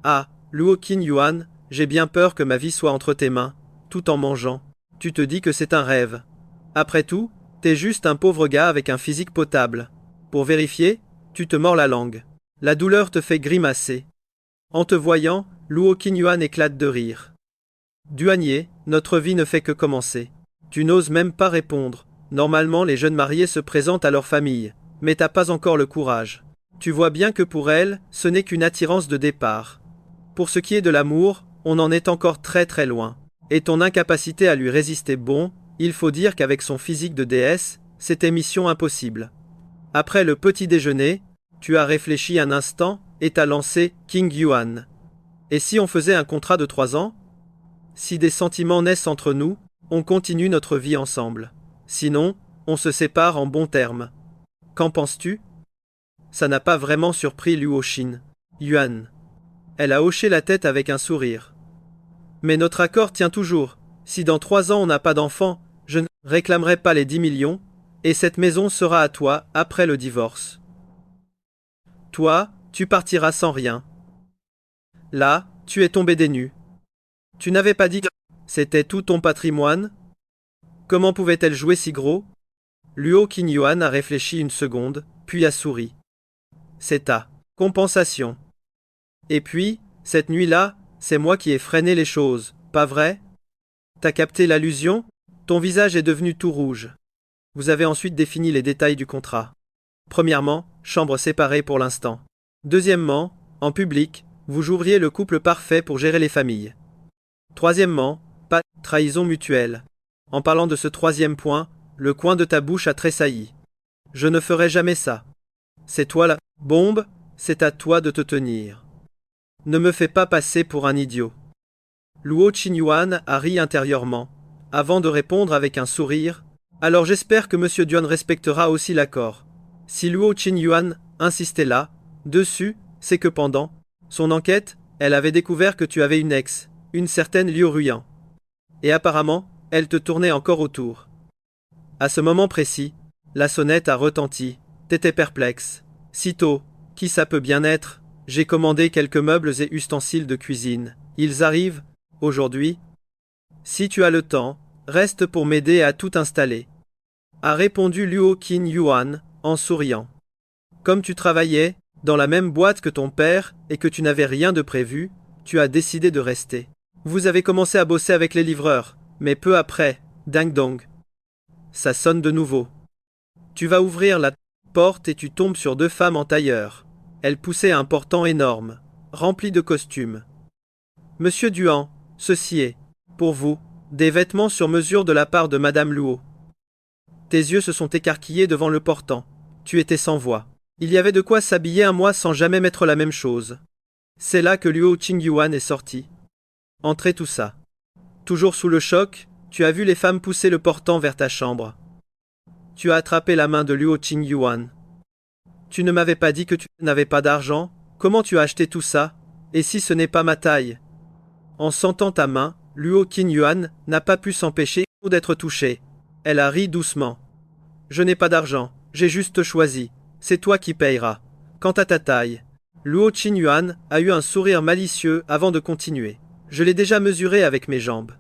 Ah, Luo Qingyuan, j'ai bien peur que ma vie soit entre tes mains, tout en mangeant. Tu te dis que c'est un rêve. Après tout, t'es juste un pauvre gars avec un physique potable. Pour vérifier, tu te mords la langue. La douleur te fait grimacer. En te voyant, Luo Qingyuan éclate de rire. Douanier, notre vie ne fait que commencer. Tu n'oses même pas répondre. Normalement, les jeunes mariés se présentent à leur famille, mais t'as pas encore le courage. Tu vois bien que pour elle, ce n'est qu'une attirance de départ. Pour ce qui est de l'amour, on en est encore très très loin. Et ton incapacité à lui résister, bon, il faut dire qu'avec son physique de déesse, c'était mission impossible. Après le petit déjeuner, tu as réfléchi un instant et t'as lancé King Yuan. Et si on faisait un contrat de 3 ans? Si des sentiments naissent entre nous, on continue notre vie ensemble. Sinon, on se sépare en bons termes. Qu'en penses-tu? Ça n'a pas vraiment surpris Luo Xin. Yuan. Elle a hoché la tête avec un sourire. Mais notre accord tient toujours. Si dans 3 ans on n'a pas d'enfant, je ne réclamerai pas les 10 millions, et cette maison sera à toi après le divorce. Toi, tu partiras sans rien. Là, tu es tombé des nues. Tu n'avais pas dit que c'était tout ton patrimoine? Comment pouvait-elle jouer si gros? Luo Qingyuan a réfléchi une seconde, puis a souri. C'est ta compensation. Et puis, cette nuit-là, c'est moi qui ai freiné les choses, pas vrai? T'as capté l'allusion? Ton visage est devenu tout rouge. Vous avez ensuite défini les détails du contrat. Premièrement, chambre séparée pour l'instant. Deuxièmement, en public, vous joueriez le couple parfait pour gérer les familles. Troisièmement, pas de trahison mutuelle. En parlant de ce troisième point, le coin de ta bouche a tressailli. Je ne ferai jamais ça. C'est toi la bombe, c'est à toi de te tenir. Ne me fais pas passer pour un idiot. Luo Qingyuan a ri intérieurement, avant de répondre avec un sourire. Alors j'espère que M. Duan respectera aussi l'accord. Si Luo Qingyuan insistait là, dessus, c'est que pendant son enquête, elle avait découvert que tu avais une ex, une certaine Liu Ruyan. Et apparemment, elle te tournait encore autour. À ce moment précis, la sonnette a retenti. T'étais perplexe. Sitôt, qui ça peut bien être? J'ai commandé quelques meubles et ustensiles de cuisine. Ils arrivent, aujourd'hui. Si tu as le temps, reste pour m'aider à tout installer. A répondu Luo Qingyuan, en souriant. Comme tu travaillais, dans la même boîte que ton père, et que tu n'avais rien de prévu, tu as décidé de rester. Vous avez commencé à bosser avec les livreurs, mais peu après, ding dong. Ça sonne de nouveau. Tu vas ouvrir la porte et tu tombes sur 2 femmes en tailleur. Elles poussaient un portant énorme, rempli de costumes. Monsieur Duan, ceci est, pour vous, des vêtements sur mesure de la part de Madame Luo. Tes yeux se sont écarquillés devant le portant. Tu étais sans voix. Il y avait de quoi s'habiller un mois sans jamais mettre la même chose. C'est là que Luo Qingyuan est sorti. Entrer tout ça. Toujours sous le choc, tu as vu les femmes pousser le portant vers ta chambre. Tu as attrapé la main de Luo Qingyuan. Tu ne m'avais pas dit que tu n'avais pas d'argent? Comment tu as acheté tout ça? Et si ce n'est pas ma taille? En sentant ta main, Luo Qingyuan n'a pas pu s'empêcher d'être touchée. Elle a ri doucement. Je n'ai pas d'argent, j'ai juste choisi. C'est toi qui payeras. Quant à ta taille, Luo Qingyuan a eu un sourire malicieux avant de continuer. Je l'ai déjà mesuré avec mes jambes.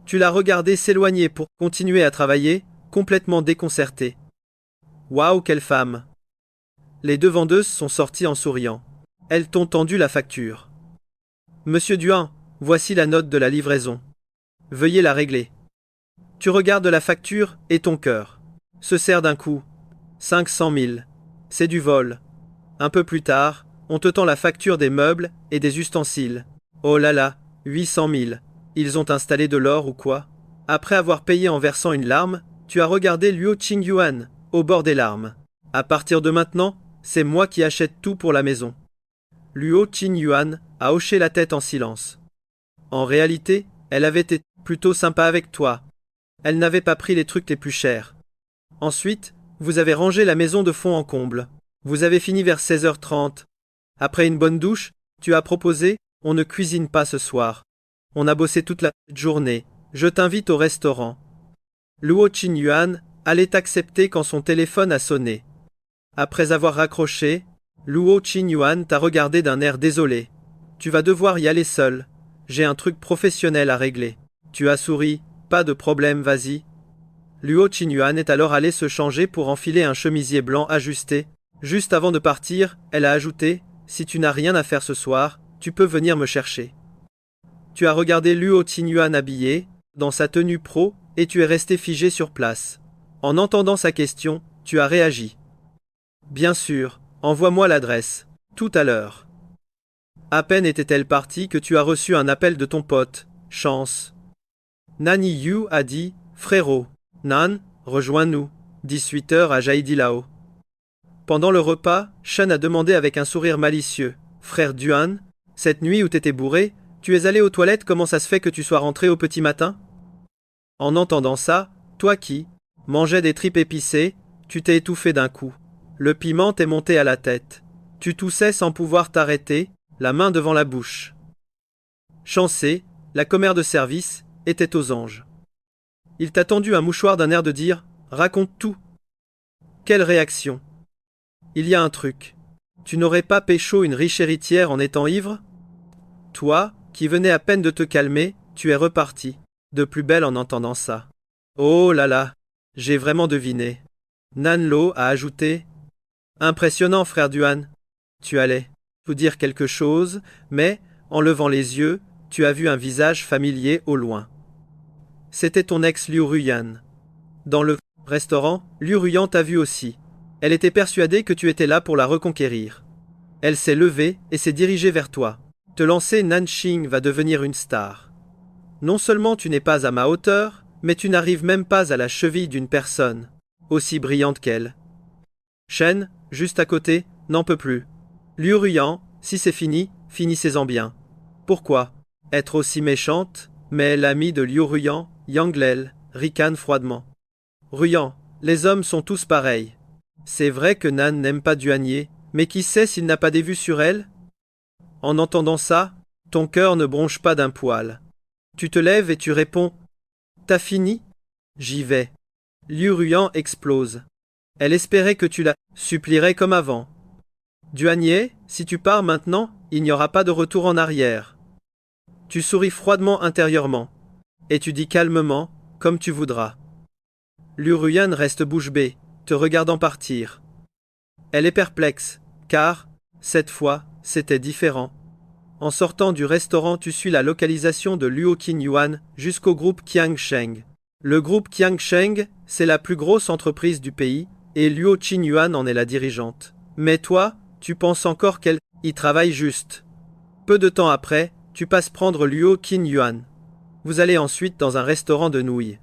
Tu l'as regardé s'éloigner pour continuer à travailler, complètement déconcerté. Waouh, quelle femme! Les 2 vendeuses sont sorties en souriant. Elles t'ont tendu la facture. Monsieur Duan, voici la note de la livraison. Veuillez la régler. Tu regardes la facture et ton cœur se serre d'un coup. 500 000. C'est du vol. Un peu plus tard, on te tend la facture des meubles et des ustensiles. Oh là là, 800 000. Ils ont installé de l'or ou quoi? Après avoir payé en versant une larme, tu as regardé Luo Qingyuan, au bord des larmes. À partir de maintenant, c'est moi qui achète tout pour la maison. Luo Qingyuan a hoché la tête en silence. En réalité, elle avait été plutôt sympa avec toi. Elle n'avait pas pris les trucs les plus chers. Ensuite, vous avez rangé la maison de fond en comble. Vous avez fini vers 16h30. Après une bonne douche, tu as proposé « On ne cuisine pas ce soir. On a bossé toute la journée. Je t'invite au restaurant. » Luo Qingyuan allait accepter quand son téléphone a sonné. Après avoir raccroché, Luo Qingyuan t'a regardé d'un air désolé. Tu vas devoir y aller seul. J'ai un truc professionnel à régler. Tu as souri. Pas de problème, vas-y. Luo Qingyuan est alors allé se changer pour enfiler un chemisier blanc ajusté. Juste avant de partir, elle a ajouté « Si tu n'as rien à faire ce soir, tu peux venir me chercher. » Tu as regardé Luo Qingyuan habillé, dans sa tenue pro, et tu es resté figé sur place. En entendant sa question, tu as réagi. Bien sûr, envoie-moi l'adresse. Tout à l'heure. À peine était-elle partie que tu as reçu un appel de ton pote, Chance. Nani Yu a dit, frérot. Nan, rejoins-nous. 18h à Jaidilao. Pendant le repas, Shen a demandé avec un sourire malicieux, frère Duan, cette nuit où t'étais bourré, tu es allé aux toilettes, comment ça se fait que tu sois rentré au petit matin? En entendant ça, toi qui mangeais des tripes épicées, tu t'es étouffé d'un coup. Le piment t'est monté à la tête. Tu toussais sans pouvoir t'arrêter, la main devant la bouche. Chancé, la commère de service, était aux anges. Il t'a tendu un mouchoir d'un air de dire « Raconte tout ». Quelle réaction? Il y a un truc. Tu n'aurais pas pécho une riche héritière en étant ivre? Toi, qui venais à peine de te calmer, tu es reparti, de plus belle en entendant ça. Oh là là, j'ai vraiment deviné. Nanlo a ajouté. Impressionnant, frère Duan. Tu allais vous dire quelque chose, mais, en levant les yeux, tu as vu un visage familier au loin. C'était ton ex Liu Ruyan. Dans le restaurant, Liu Ruyan t'a vu aussi. Elle était persuadée que tu étais là pour la reconquérir. Elle s'est levée et s'est dirigée vers toi. Te lancer Nanxing va devenir une star. Non seulement tu n'es pas à ma hauteur, mais tu n'arrives même pas à la cheville d'une personne, aussi brillante qu'elle. Shen, juste à côté, n'en peut plus. Liu Ruyan, si c'est fini, finissez-en bien. Pourquoi être aussi méchante? Mais l'ami de Liu Ruyan, Yang Lel, ricane froidement. Ruyan, les hommes sont tous pareils. C'est vrai que Nan n'aime pas Duanier, mais qui sait s'il n'a pas des vues sur elle? En entendant ça, ton cœur ne bronche pas d'un poil. Tu te lèves et tu réponds « T'as fini ?» J'y vais. Liu Ruyan explose. Elle espérait que tu la supplierais comme avant. Duanier, si tu pars maintenant, il n'y aura pas de retour en arrière. Tu souris froidement intérieurement. Et tu dis calmement, comme tu voudras. Liu Ruyan reste bouche bée, te regardant partir. Elle est perplexe, car, cette fois, c'était différent. En sortant du restaurant, tu suis la localisation de Luo Qinyuan jusqu'au groupe Qiangsheng. Le groupe Qiangsheng, c'est la plus grosse entreprise du pays, et Luo Qinyuan en est la dirigeante. Mais toi, tu penses encore qu'elle y travaille juste. Peu de temps après, tu passes prendre Luo Qinyuan. Vous allez ensuite dans un restaurant de nouilles.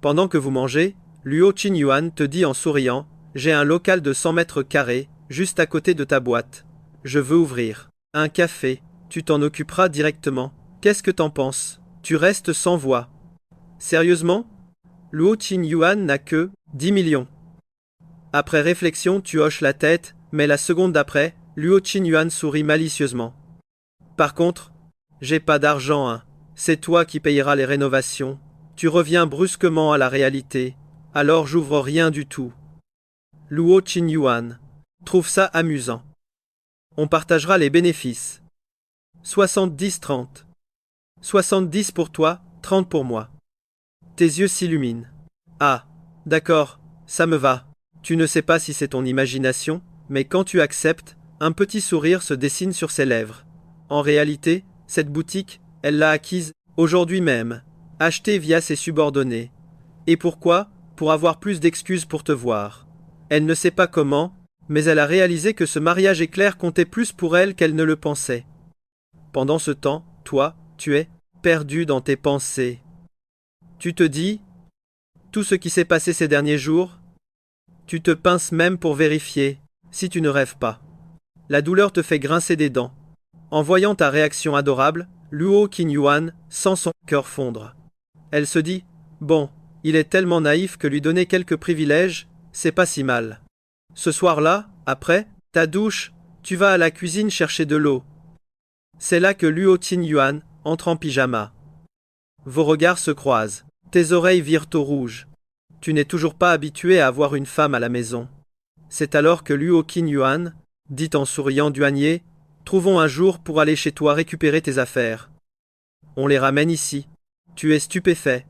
Pendant que vous mangez, Luo Qinyuan te dit en souriant « J'ai un local de 100 mètres carrés, juste à côté de ta boîte. Je veux ouvrir un café. Tu t'en occuperas directement. Qu'est-ce que t'en penses? Tu restes sans voix. » Sérieusement? Luo Qinyuan n'a que 10 millions. Après réflexion, tu hoches la tête, mais la seconde d'après, Luo Qinyuan sourit malicieusement. Par contre, j'ai pas d'argent, hein. C'est toi qui payeras les rénovations. Tu reviens brusquement à la réalité. Alors j'ouvre rien du tout. Luo Qinyuan trouve ça amusant. On partagera les bénéfices. 70-30. 70 pour toi, 30 pour moi. Tes yeux s'illuminent. Ah, d'accord, ça me va. Tu ne sais pas si c'est ton imagination, mais quand tu acceptes, un petit sourire se dessine sur ses lèvres. En réalité, cette boutique, elle l'a acquise aujourd'hui même, achetée via ses subordonnés. Et pourquoi? Pour avoir plus d'excuses pour te voir. Elle ne sait pas comment, mais elle a réalisé que ce mariage éclair comptait plus pour elle qu'elle ne le pensait. Pendant ce temps, toi, tu es perdu dans tes pensées. Tu te dis, tout ce qui s'est passé ces derniers jours, tu te pinces même pour vérifier, si tu ne rêves pas. La douleur te fait grincer des dents. En voyant ta réaction adorable, Luo Qinyuan sent son cœur fondre. Elle se dit, bon, il est tellement naïf que lui donner quelques privilèges, c'est pas si mal. Ce soir-là, après ta douche, tu vas à la cuisine chercher de l'eau. C'est là que Luo Qinyuan entre en pyjama. Vos regards se croisent. Tes oreilles virent au rouge. Tu n'es toujours pas habitué à avoir une femme à la maison. C'est alors que Luo Qinyuan dit en souriant Duanier, trouvons un jour pour aller chez toi récupérer tes affaires. On les ramène ici. Tu es stupéfait.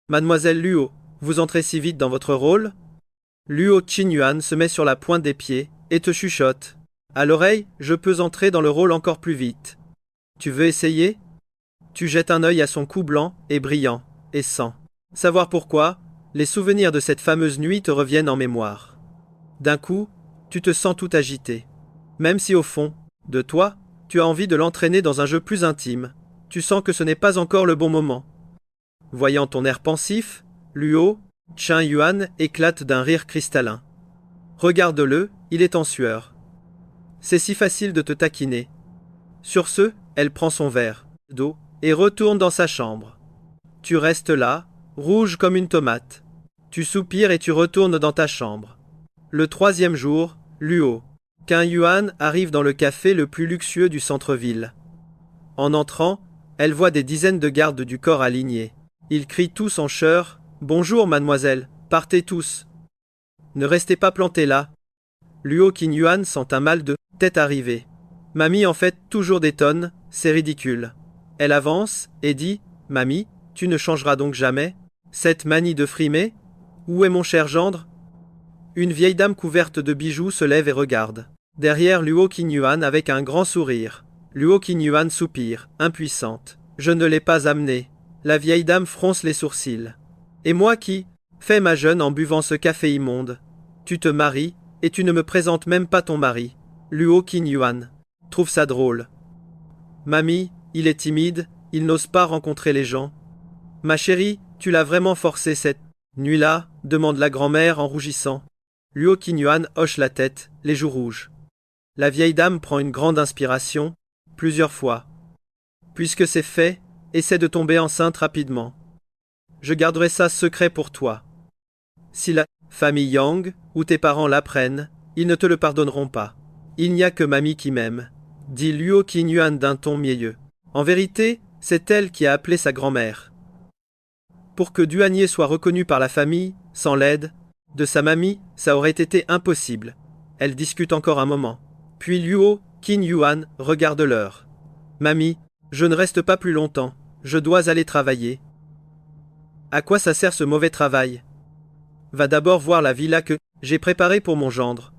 Mademoiselle Luo, vous entrez si vite dans votre rôle? Luo Qinyuan se met sur la pointe des pieds et te chuchote. À l'oreille, je peux entrer dans le rôle encore plus vite. Tu veux essayer? Tu jettes un œil à son cou blanc et brillant, et sans savoir pourquoi, Les souvenirs de cette fameuse nuit te reviennent en mémoire. D'un coup, tu te sens tout agité. Même si au fond, de toi, tu as envie de l'entraîner dans un jeu plus intime, tu sens que ce n'est pas encore le bon moment. Voyant ton air pensif, Luo, Chen Yuan éclate d'un rire cristallin. Regarde-le, il est en sueur. C'est si facile de te taquiner. Sur ce, elle prend son verre d'eau et retourne dans sa chambre. Tu restes là, rouge comme une tomate. Tu soupires et tu retournes dans ta chambre. Le troisième jour, Luo, Chen Yuan arrive dans le café le plus luxueux du centre-ville. En entrant, elle voit des dizaines de gardes du corps alignés. Ils crient tous en chœur « Bonjour, mademoiselle, partez tous !» Ne restez pas plantés là. Luo Qingyuan sent un mal de tête arriver. Mamie en fait toujours des tonnes, c'est ridicule. Elle avance et dit « Mamie, tu ne changeras donc jamais? Cette manie de frimer? Où est mon cher gendre ?» Une vieille dame couverte de bijoux se lève et regarde. Derrière Luo Qingyuan avec un grand sourire. Luo Qingyuan soupire, impuissante. « Je ne l'ai pas amenée. » La vieille dame fronce les sourcils. « Et moi qui fais ma jeune en buvant ce café immonde? Tu te maries, et tu ne me présentes même pas ton mari. » Luo Qingyuan trouve ça drôle. « Mamie, il est timide, il n'ose pas rencontrer les gens. »« Ma chérie, tu l'as vraiment forcé cette nuit-là ?» demande la grand-mère en rougissant. Luo Qingyuan hoche la tête, les joues rouges. La vieille dame prend une grande inspiration, plusieurs fois. « Puisque c'est fait, essaie de tomber enceinte rapidement. Je garderai ça secret pour toi. Si la famille Yang ou tes parents l'apprennent, ils ne te le pardonneront pas. Il n'y a que mamie qui m'aime, dit Luo Qingyuan d'un ton mielleux. En vérité, c'est elle qui a appelé sa grand-mère. Pour que Duanier soit reconnu par la famille, sans l'aide de sa mamie, ça aurait été impossible. Elle discute encore un moment. Puis Luo Qingyuan regarde l'heure. Mamie, je ne reste pas plus longtemps. Je dois aller travailler. À quoi ça sert ce mauvais travail? Va d'abord voir la villa que j'ai préparée pour mon gendre.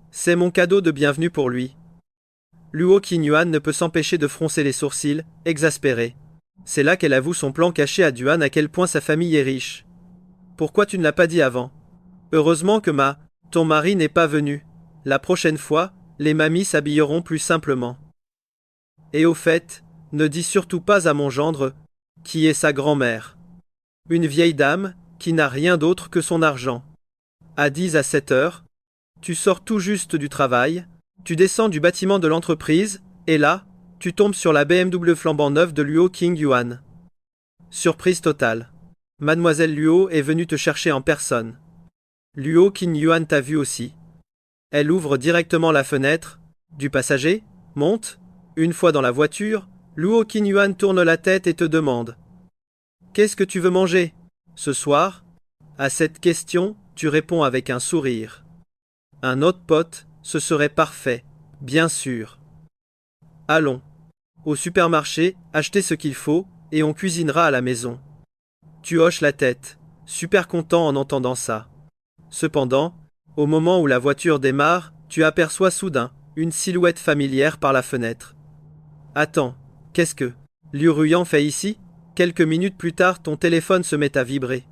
C'est mon cadeau de bienvenue pour lui. Luo Qingyuan ne peut s'empêcher de froncer les sourcils, exaspéré. C'est là qu'elle avoue son plan caché à Duan à quel point sa famille est riche. Pourquoi tu ne l'as pas dit avant? Heureusement que ton mari n'est pas venu. La prochaine fois, les mamies s'habilleront plus simplement. Et au fait, ne dis surtout pas à mon gendre, qui est sa grand-mère. Une vieille dame, qui n'a rien d'autre que son argent. À 10 à 7 heures, tu sors tout juste du travail, tu descends du bâtiment de l'entreprise, et là, tu tombes sur la BMW flambant neuve de Luo Qingyuan. Surprise totale. Mademoiselle Luo est venue te chercher en personne. Luo Qingyuan t'a vu aussi. Elle ouvre directement la fenêtre. Du passager, monte. Une fois dans la voiture, Luo Qingyuan tourne la tête et te demande « Qu'est-ce que tu veux manger ce soir ?» À cette question, tu réponds avec un sourire. Un autre pote, ce serait parfait, bien sûr. Allons. Au supermarché, acheter ce qu'il faut, et on cuisinera à la maison. Tu hoches la tête, super content en entendant ça. Cependant, au moment où la voiture démarre, tu aperçois soudain une silhouette familière par la fenêtre. Attends, qu'est-ce que Liu Ruyan fait ici? Quelques minutes plus tard, ton téléphone se met à vibrer.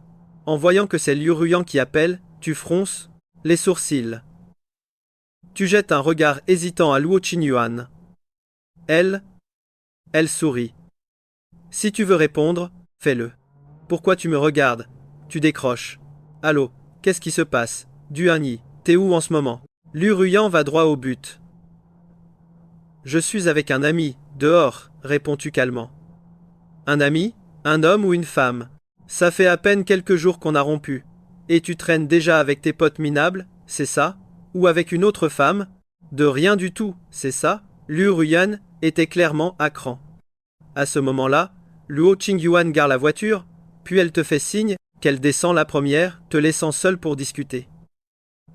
En voyant que c'est Liu Ruyan qui appelle, tu fronces les sourcils. Tu jettes un regard hésitant à Luo Qingyuan. Elle sourit. Si tu veux répondre, fais-le. Pourquoi tu me regardes? Tu décroches. Allô, qu'est-ce qui se passe? Duanyi, t'es où en ce moment? Liu Ruyan va droit au but. Je suis avec un ami, dehors, réponds-tu calmement. Un ami? Un homme ou une femme? Ça fait à peine quelques jours qu'on a rompu. Et tu traînes déjà avec tes potes minables, c'est ça? Ou avec une autre femme? De rien du tout, c'est ça? Liu Ruyan était clairement à cran. À ce moment-là, Luo Qingyuan gare la voiture, puis elle te fait signe qu'elle descend la première, te laissant seule pour discuter.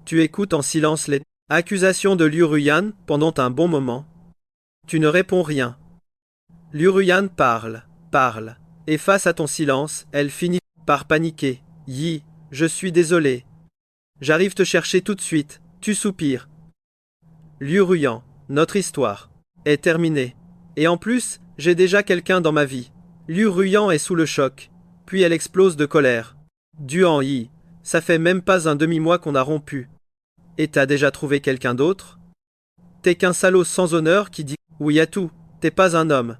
Tu écoutes en silence les accusations de Liu Ruyan pendant un bon moment. Tu ne réponds rien. Liu Ruyan parle, et face à ton silence, elle finit par paniquer. Yi, je suis désolé. J'arrive te chercher tout de suite, tu soupires. Liu Ruyan, notre histoire est terminée. Et en plus, j'ai déjà quelqu'un dans ma vie. Liu Ruyan est sous le choc, puis elle explose de colère. Duan Yi, ça fait même pas un demi-mois qu'on a rompu. Et t'as déjà trouvé quelqu'un d'autre? T'es qu'un salaud sans honneur qui dit oui à tout, t'es pas un homme.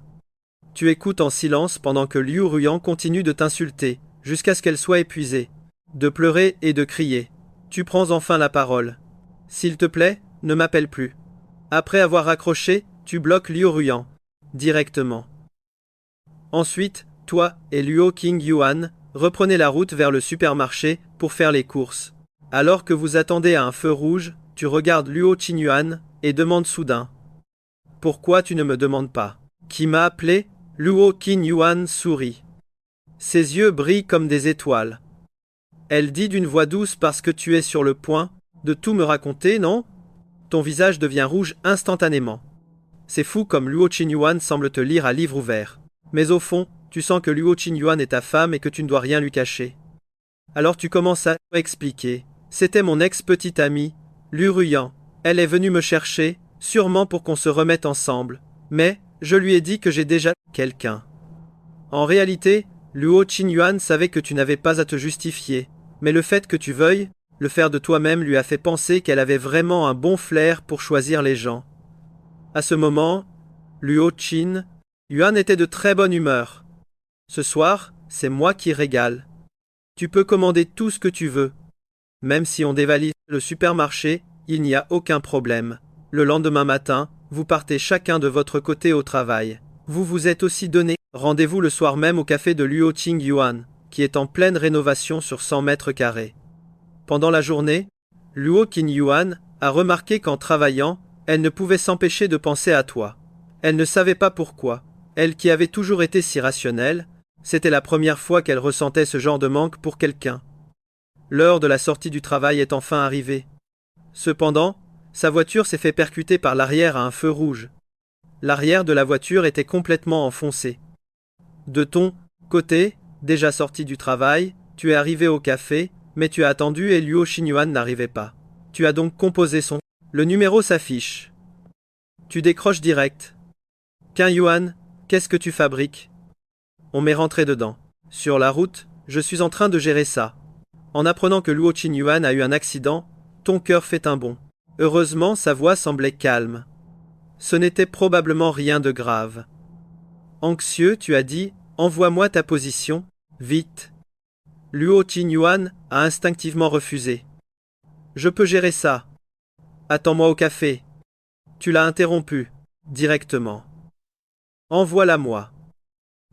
Tu écoutes en silence pendant que Liu Ruyan continue de t'insulter, jusqu'à ce qu'elle soit épuisée, de pleurer et de crier. Tu prends enfin la parole. S'il te plaît, ne m'appelle plus. Après avoir raccroché, tu bloques Liu Ruyan, directement. Ensuite, toi et Luo King Yuan reprenez la route vers le supermarché pour faire les courses. Alors que vous attendez à un feu rouge, tu regardes Luo Qingyuan et demandes soudain. Pourquoi tu ne me demandes pas? Qui m'a appelé? Luo Qingyuan sourit. Ses yeux brillent comme des étoiles. Elle dit d'une voix douce parce que tu es sur le point de tout me raconter, non? Ton visage devient rouge instantanément. C'est fou comme Luo Qingyuan semble te lire à livre ouvert. Mais au fond, tu sens que Luo Qingyuan est ta femme et que tu ne dois rien lui cacher. Alors tu commences à expliquer. C'était mon ex-petite amie, Liu Ruyan. Elle est venue me chercher, sûrement pour qu'on se remette ensemble. Mais, je lui ai dit que j'ai déjà quelqu'un. En réalité, Luo Qingyuan savait que tu n'avais pas à te justifier. Mais le fait que tu veuilles le faire de toi-même lui a fait penser qu'elle avait vraiment un bon flair pour choisir les gens. À ce moment, Luo Qingyuan était de très bonne humeur. Ce soir, c'est moi qui régale. Tu peux commander tout ce que tu veux. Même si on dévalise le supermarché, il n'y a aucun problème. Le lendemain matin, vous partez chacun de votre côté au travail. Vous vous êtes aussi donné rendez-vous le soir même au café de Luo Qingyuan, qui est en pleine rénovation sur 100 mètres carrés. Pendant la journée, Luo Qingyuan a remarqué qu'en travaillant, elle ne pouvait s'empêcher de penser à toi. Elle ne savait pas pourquoi. Elle qui avait toujours été si rationnelle, c'était la première fois qu'elle ressentait ce genre de manque pour quelqu'un. L'heure de la sortie du travail est enfin arrivée. Cependant, sa voiture s'est fait percuter par l'arrière à un feu rouge. L'arrière de la voiture était complètement enfoncé. De ton côté, déjà sorti du travail, tu es arrivé au café, mais tu as attendu et Luo Qingyuan n'arrivait pas. Tu as donc composé son... Le numéro s'affiche. Tu décroches direct. Qin Yuan, qu'est-ce que tu fabriques? On m'est rentré dedans. Sur la route, je suis en train de gérer ça. En apprenant que Luo Qingyuan a eu un accident, ton cœur fait un bond. Heureusement, sa voix semblait calme. Ce n'était probablement rien de grave. Anxieux, tu as dit, envoie-moi ta position, vite. Luo Qingyuan a instinctivement refusé. Je peux gérer ça. Attends-moi au café. Tu l'as interrompu, directement. Envoie-la-moi.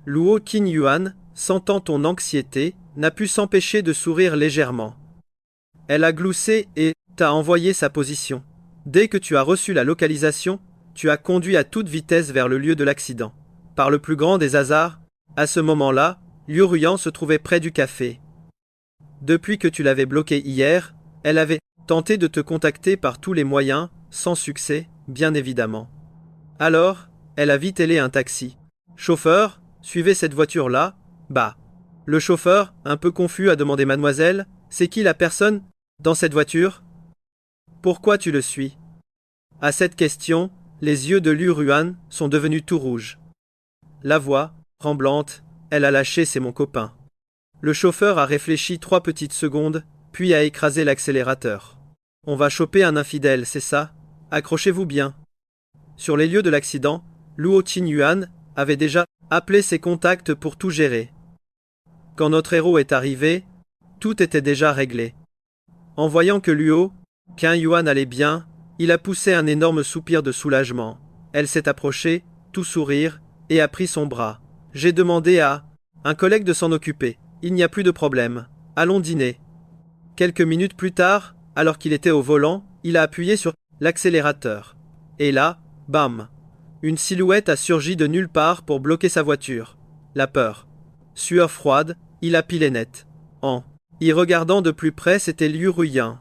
Luo Qingyuan, sentant ton anxiété, n'a pu s'empêcher de sourire légèrement. Elle a gloussé et t'a envoyé sa position. Dès que tu as reçu la localisation, tu as conduit à toute vitesse vers le lieu de l'accident. Par le plus grand des hasards, à ce moment-là, Liu Ruyan se trouvait près du café. Depuis que tu l'avais bloqué hier, elle avait tenté de te contacter par tous les moyens, sans succès, bien évidemment. Alors, elle a vite hélé un taxi. Chauffeur, suivez cette voiture-là. Bah. Le chauffeur, un peu confus, a demandé mademoiselle, c'est qui la personne dans cette voiture? Pourquoi tu le suis? À cette question, les yeux de Liu Ruyan sont devenus tout rouges. La voix, tremblante, elle a lâché, c'est mon copain. Le chauffeur a réfléchi 3 petites secondes, puis a écrasé l'accélérateur. On va choper un infidèle, c'est ça? Accrochez-vous bien. Sur les lieux de l'accident, Luo Qingyuan avait déjà appelé ses contacts pour tout gérer. Quand notre héros est arrivé, tout était déjà réglé. En voyant que Luo Qingyuan allait bien, il a poussé un énorme soupir de soulagement. Elle s'est approchée, tout sourire, et a pris son bras. J'ai demandé à un collègue de s'en occuper. Il n'y a plus de problème. Allons dîner. Quelques minutes plus tard, alors qu'il était au volant, il a appuyé sur l'accélérateur. Et là, bam! Une silhouette a surgi de nulle part pour bloquer sa voiture. La peur. Sueur froide, il a pilé net. En y regardant de plus près, c'était Liu Ruyan.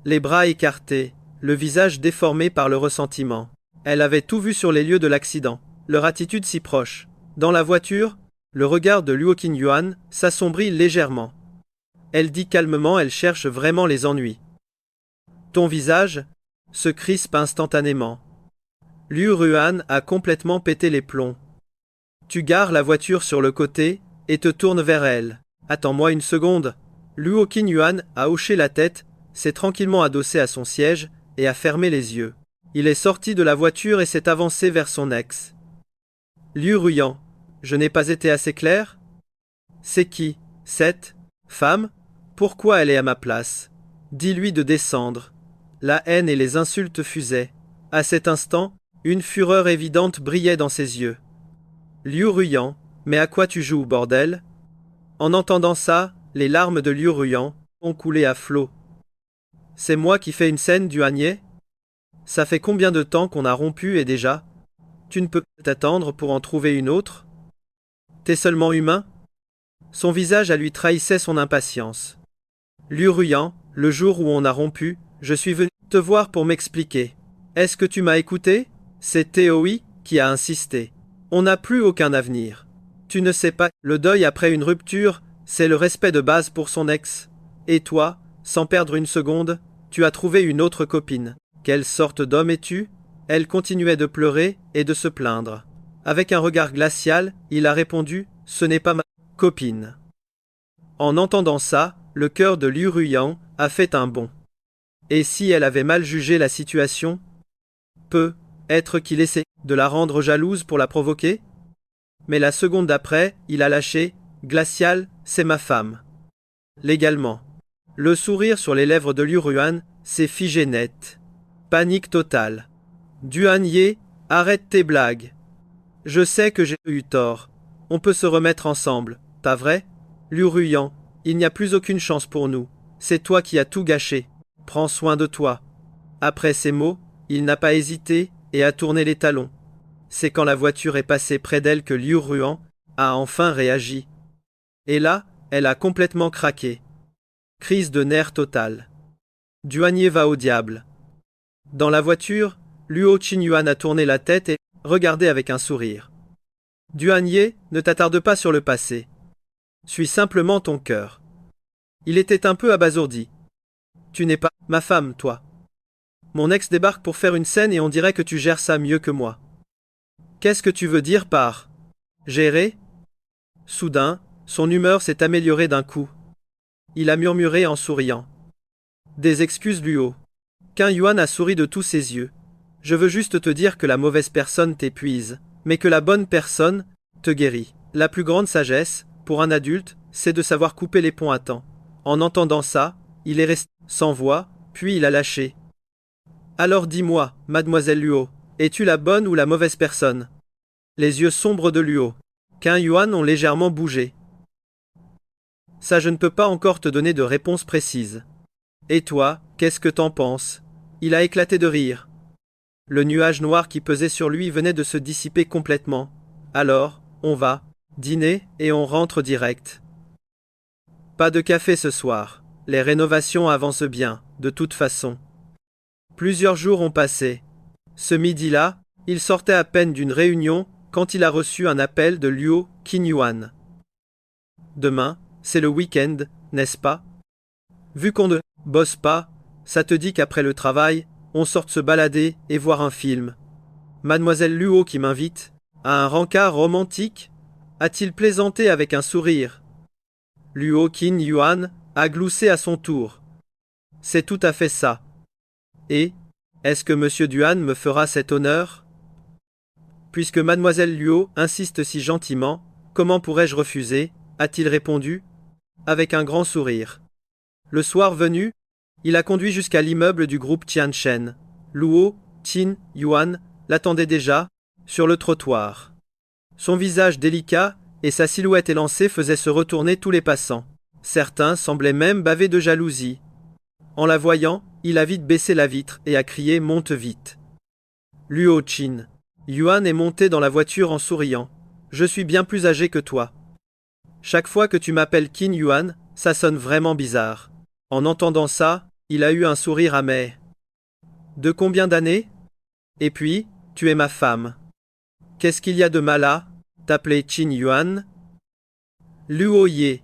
Les bras écartés, le visage déformé par le ressentiment. Elle avait tout vu sur les lieux de l'accident. Leur attitude si proche. Dans la voiture, le regard de Luo Qingyuan s'assombrit légèrement. Elle dit calmement, elle cherche vraiment les ennuis. Ton visage se crispe instantanément. Liu Ruyan a complètement pété les plombs. Tu gares la voiture sur le côté et te tournes vers elle. Attends-moi une seconde. Luo Qingyuan a hoché la tête, s'est tranquillement adossé à son siège et a fermé les yeux. Il est sorti de la voiture et s'est avancé vers son ex. Liu Ruyan, je n'ai pas été assez clair? C'est qui, cette femme? Pourquoi elle est à ma place? Dis-lui de descendre. La haine et les insultes fusaient. À cet instant, une fureur évidente brillait dans ses yeux. Liu Ruyan, mais à quoi tu joues, bordel? En entendant ça, les larmes de Liu Ruyan ont coulé à flot. C'est moi qui fais une scène du Hanier? Ça fait combien de temps qu'on a rompu et déjà? Tu ne peux pas t'attendre pour en trouver une autre? T'es seulement humain? Son visage à lui trahissait son impatience. Liu Ruyan, le jour où on a rompu, je suis venu te voir pour m'expliquer. Est-ce que tu m'as écouté? C'est Théoï qui a insisté. On n'a plus aucun avenir. Tu ne sais pas, le deuil après une rupture, c'est le respect de base pour son ex. Et toi, sans perdre une seconde, tu as trouvé une autre copine. Quelle sorte d'homme es-tu? Elle continuait de pleurer et de se plaindre. Avec un regard glacial, il a répondu, ce n'est pas ma copine. En entendant ça, le cœur de Liu Ruyan a fait un bond. Et si elle avait mal jugé la situation? Peut-être qu'il essaie de la rendre jalouse pour la provoquer? Mais la seconde d'après, il a lâché, glacial, c'est ma femme. Légalement. Le sourire sur les lèvres de Liu Ruyan s'est figé net. Panique totale. Duan Ye, arrête tes blagues. Je sais que j'ai eu tort. On peut se remettre ensemble, pas vrai? Liu Ruyan, il n'y a plus aucune chance pour nous. C'est toi qui as tout gâché. Prends soin de toi. Après ces mots, il n'a pas hésité et a tourné les talons. C'est quand la voiture est passée près d'elle que Liu Ruyan a enfin réagi. Et là, elle a complètement craqué. Crise de nerfs totale. Duan Ye va au diable. Dans la voiture, Luo Qingyuan a tourné la tête et regardé avec un sourire. Duan Ye, ne t'attarde pas sur le passé. Suis simplement ton cœur. Il était un peu abasourdi. Tu n'es pas ma femme, toi. Mon ex débarque pour faire une scène et on dirait que tu gères ça mieux que moi. Qu'est-ce que tu veux dire par gérer? Soudain, son humeur s'est améliorée d'un coup. Il a murmuré en souriant. Des excuses, Luo. Qingyuan a souri de tous ses yeux. Je veux juste te dire que la mauvaise personne t'épuise, mais que la bonne personne te guérit. La plus grande sagesse, pour un adulte, c'est de savoir couper les ponts à temps. En entendant ça, il est resté sans voix, puis il a lâché. Alors dis-moi, mademoiselle Luo, es-tu la bonne ou la mauvaise personne? Les yeux sombres de Luo Qingyuan ont légèrement bougé. Ça, je ne peux pas encore te donner de réponse précise. Et toi, qu'est-ce que t'en penses? Il a éclaté de rire. Le nuage noir qui pesait sur lui venait de se dissiper complètement. Alors, on va dîner et on rentre direct. Pas de café ce soir. Les rénovations avancent bien, de toute façon. Plusieurs jours ont passé. Ce midi-là, il sortait à peine d'une réunion quand il a reçu un appel de Luo Qingyuan. Demain, c'est le week-end, n'est-ce pas? Vu qu'on ne bosse pas, ça te dit qu'après le travail, on sorte se balader et voir un film. Mademoiselle Luo qui m'invite, à un rencard romantique? A-t-il plaisanté avec un sourire? Luo Qingyuan a gloussé à son tour. C'est tout à fait ça. Et, est-ce que monsieur Duan me fera cet honneur? Puisque mademoiselle Luo insiste si gentiment, comment pourrais-je refuser? A-t-il répondu, avec un grand sourire. Le soir venu, il a conduit jusqu'à l'immeuble du groupe Tianchen. Luo Qingyuan l'attendait déjà, sur le trottoir. Son visage délicat et sa silhouette élancée faisaient se retourner tous les passants. Certains semblaient même baver de jalousie. En la voyant, il a vite baissé la vitre et a crié « Monte vite !» Luo Qingyuan est monté dans la voiture en souriant. « Je suis bien plus âgé que toi. Chaque fois que tu m'appelles Qingyuan, ça sonne vraiment bizarre. » En entendant ça, il a eu un sourire amer. « De combien d'années? Et puis, tu es ma femme. Qu'est-ce qu'il y a de mal à t'appeler Qingyuan? » Luo Ye.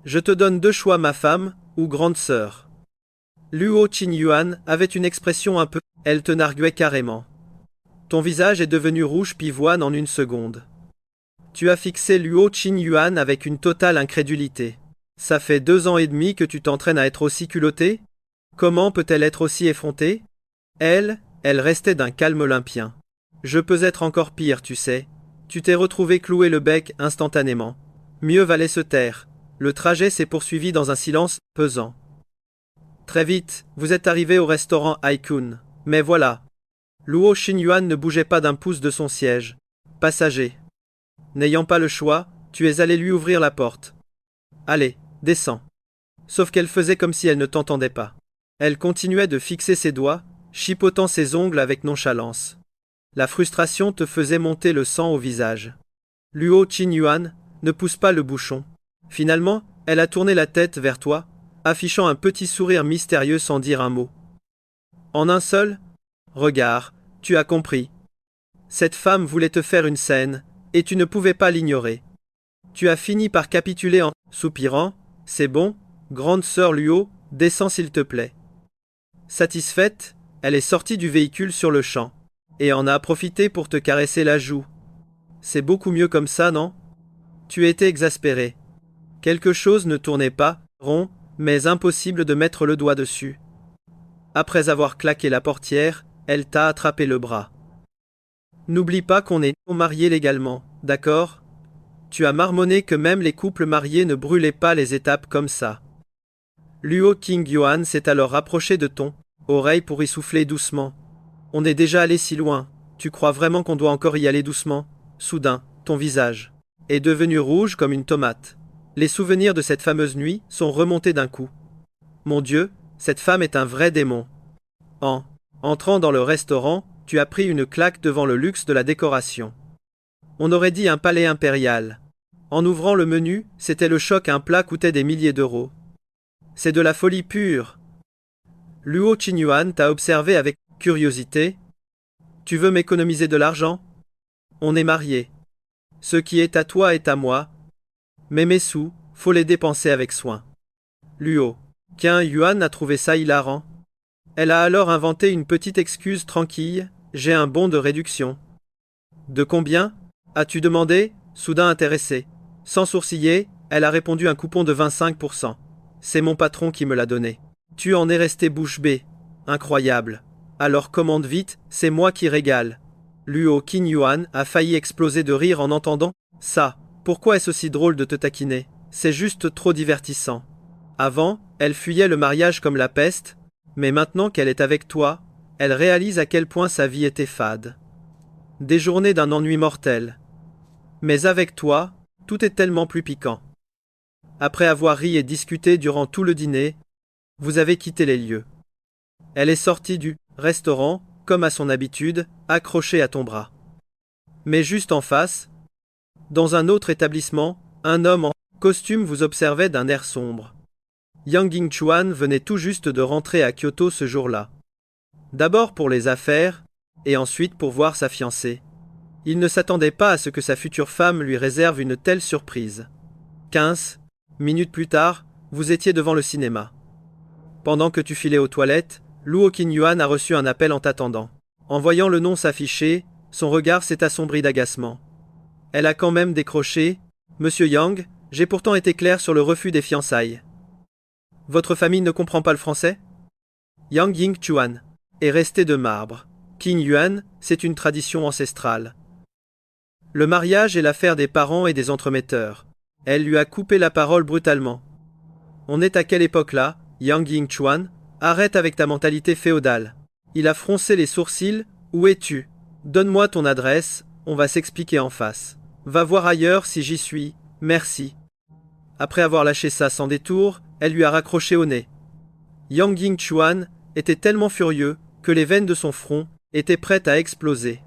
Je te donne deux choix, ma femme ou grande sœur. Luo Qingyuan avait une expression un peu... Elle te narguait carrément. Ton visage est devenu rouge pivoine en une seconde. Tu as fixé Luo Qingyuan avec une totale incrédulité. Ça fait 2 ans et demi que tu t'entraînes à être aussi culottée? Comment peut-elle être aussi effrontée? Elle restait d'un calme olympien. Je peux être encore pire, tu sais. Tu t'es retrouvé cloué le bec instantanément. Mieux valait se taire. Le trajet s'est poursuivi dans un silence pesant. Très vite, vous êtes arrivé au restaurant Haikun. Mais voilà. Luo Xingyuan ne bougeait pas d'un pouce de son siège. Passager. N'ayant pas le choix, tu es allé lui ouvrir la porte. Allez, descends. Sauf qu'elle faisait comme si elle ne t'entendait pas. Elle continuait de fixer ses doigts, chipotant ses ongles avec nonchalance. La frustration te faisait monter le sang au visage. Luo Qingyuan, ne pousse pas le bouchon. Finalement, elle a tourné la tête vers toi, affichant un petit sourire mystérieux sans dire un mot. En un seul regard, tu as compris. Cette femme voulait te faire une scène, et tu ne pouvais pas l'ignorer. Tu as fini par capituler en soupirant. C'est bon, grande sœur Luo, descends s'il te plaît. Satisfaite, elle est sortie du véhicule sur le champ, et en a profité pour te caresser la joue. C'est beaucoup mieux comme ça, non? Tu étais exaspéré. Quelque chose ne tournait pas, rond, mais impossible de mettre le doigt dessus. Après avoir claqué la portière, elle t'a attrapé le bras. N'oublie pas qu'on est mariés légalement, d'accord? Tu as marmonné que même les couples mariés ne brûlaient pas les étapes comme ça. Luo Qingyuan s'est alors rapproché de ton oreille pour y souffler doucement. On est déjà allé si loin, tu crois vraiment qu'on doit encore y aller doucement? Soudain, ton visage est devenu rouge comme une tomate. Les souvenirs de cette fameuse nuit sont remontés d'un coup. Mon Dieu, cette femme est un vrai démon. En entrant dans le restaurant, tu as pris une claque devant le luxe de la décoration. On aurait dit un palais impérial. En ouvrant le menu, c'était le choc, un plat coûtait des milliers d'euros. C'est de la folie pure. Luo Qingyuan t'a observé avec curiosité. Tu veux m'économiser de l'argent? On est mariés. Ce qui est à toi est à moi. Mais mes sous, faut les dépenser avec soin. Luo Qingyuan a trouvé ça hilarant. Elle a alors inventé une petite excuse tranquille. J'ai un bon de réduction. De combien? As-tu demandé? Soudain intéressé. Sans sourciller, elle a répondu un coupon de 25%. C'est mon patron qui me l'a donné. Tu en es resté bouche bée. Incroyable. Alors commande vite, c'est moi qui régale. Luo Qingyuan a failli exploser de rire en entendant ça. Pourquoi est-ce aussi drôle de te taquiner? C'est juste trop divertissant. Avant, elle fuyait le mariage comme la peste, mais maintenant qu'elle est avec toi, elle réalise à quel point sa vie était fade. Des journées d'un ennui mortel. Mais avec toi, tout est tellement plus piquant. Après avoir ri et discuté durant tout le dîner, vous avez quitté les lieux. Elle est sortie du restaurant, comme à son habitude, accrochée à ton bras. Mais juste en face, dans un autre établissement, un homme en costume vous observait d'un air sombre. Yang Yingchuan venait tout juste de rentrer à Kyoto ce jour-là. D'abord pour les affaires, et ensuite pour voir sa fiancée. Il ne s'attendait pas à ce que sa future femme lui réserve une telle surprise. 15 minutes plus tard, vous étiez devant le cinéma. Pendant que tu filais aux toilettes, Luo Qingyuan a reçu un appel en t'attendant. En voyant le nom s'afficher, son regard s'est assombri d'agacement. Elle a quand même décroché. Monsieur Yang, j'ai pourtant été clair sur le refus des fiançailles. Votre famille ne comprend pas le français? Yang Yingchuan est resté de marbre. Qingyuan, c'est une tradition ancestrale. Le mariage est l'affaire des parents et des entremetteurs. Elle lui a coupé la parole brutalement. On est à quelle époque là, Yang Yingchuan? Arrête avec ta mentalité féodale. Il a froncé les sourcils. Où es-tu? Donne-moi ton adresse, on va s'expliquer en face. Va voir ailleurs si j'y suis, merci. Après avoir lâché ça sans détour, elle lui a raccroché au nez. Yang Yingchuan était tellement furieux que les veines de son front étaient prêtes à exploser.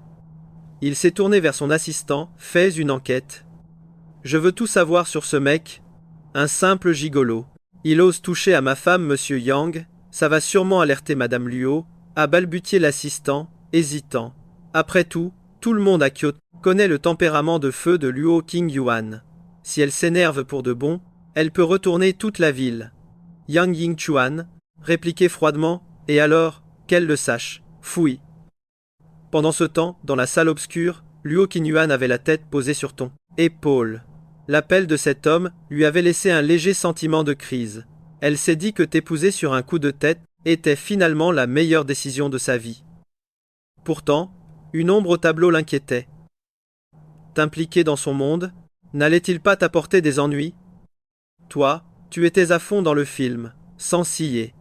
Il s'est tourné vers son assistant, fais une enquête. Je veux tout savoir sur ce mec. Un simple gigolo. Il ose toucher à ma femme, monsieur Yang. Ça va sûrement alerter madame Luo, a balbutié l'assistant, hésitant. Après tout le monde à Kyoto connaît le tempérament de feu de Luo Qingyuan. Si elle s'énerve pour de bon, elle peut retourner toute la ville. Yang Yingchuan répliquait froidement, et alors, qu'elle le sache, fouille. Pendant ce temps, dans la salle obscure, Luo Qingyuan avait la tête posée sur ton épaules. L'appel de cet homme lui avait laissé un léger sentiment de crise. Elle s'est dit que t'épouser sur un coup de tête était finalement la meilleure décision de sa vie. Pourtant, une ombre au tableau l'inquiétait. T'impliquer dans son monde, n'allait-il pas t'apporter des ennuis? Toi, tu étais à fond dans le film, sans ciller.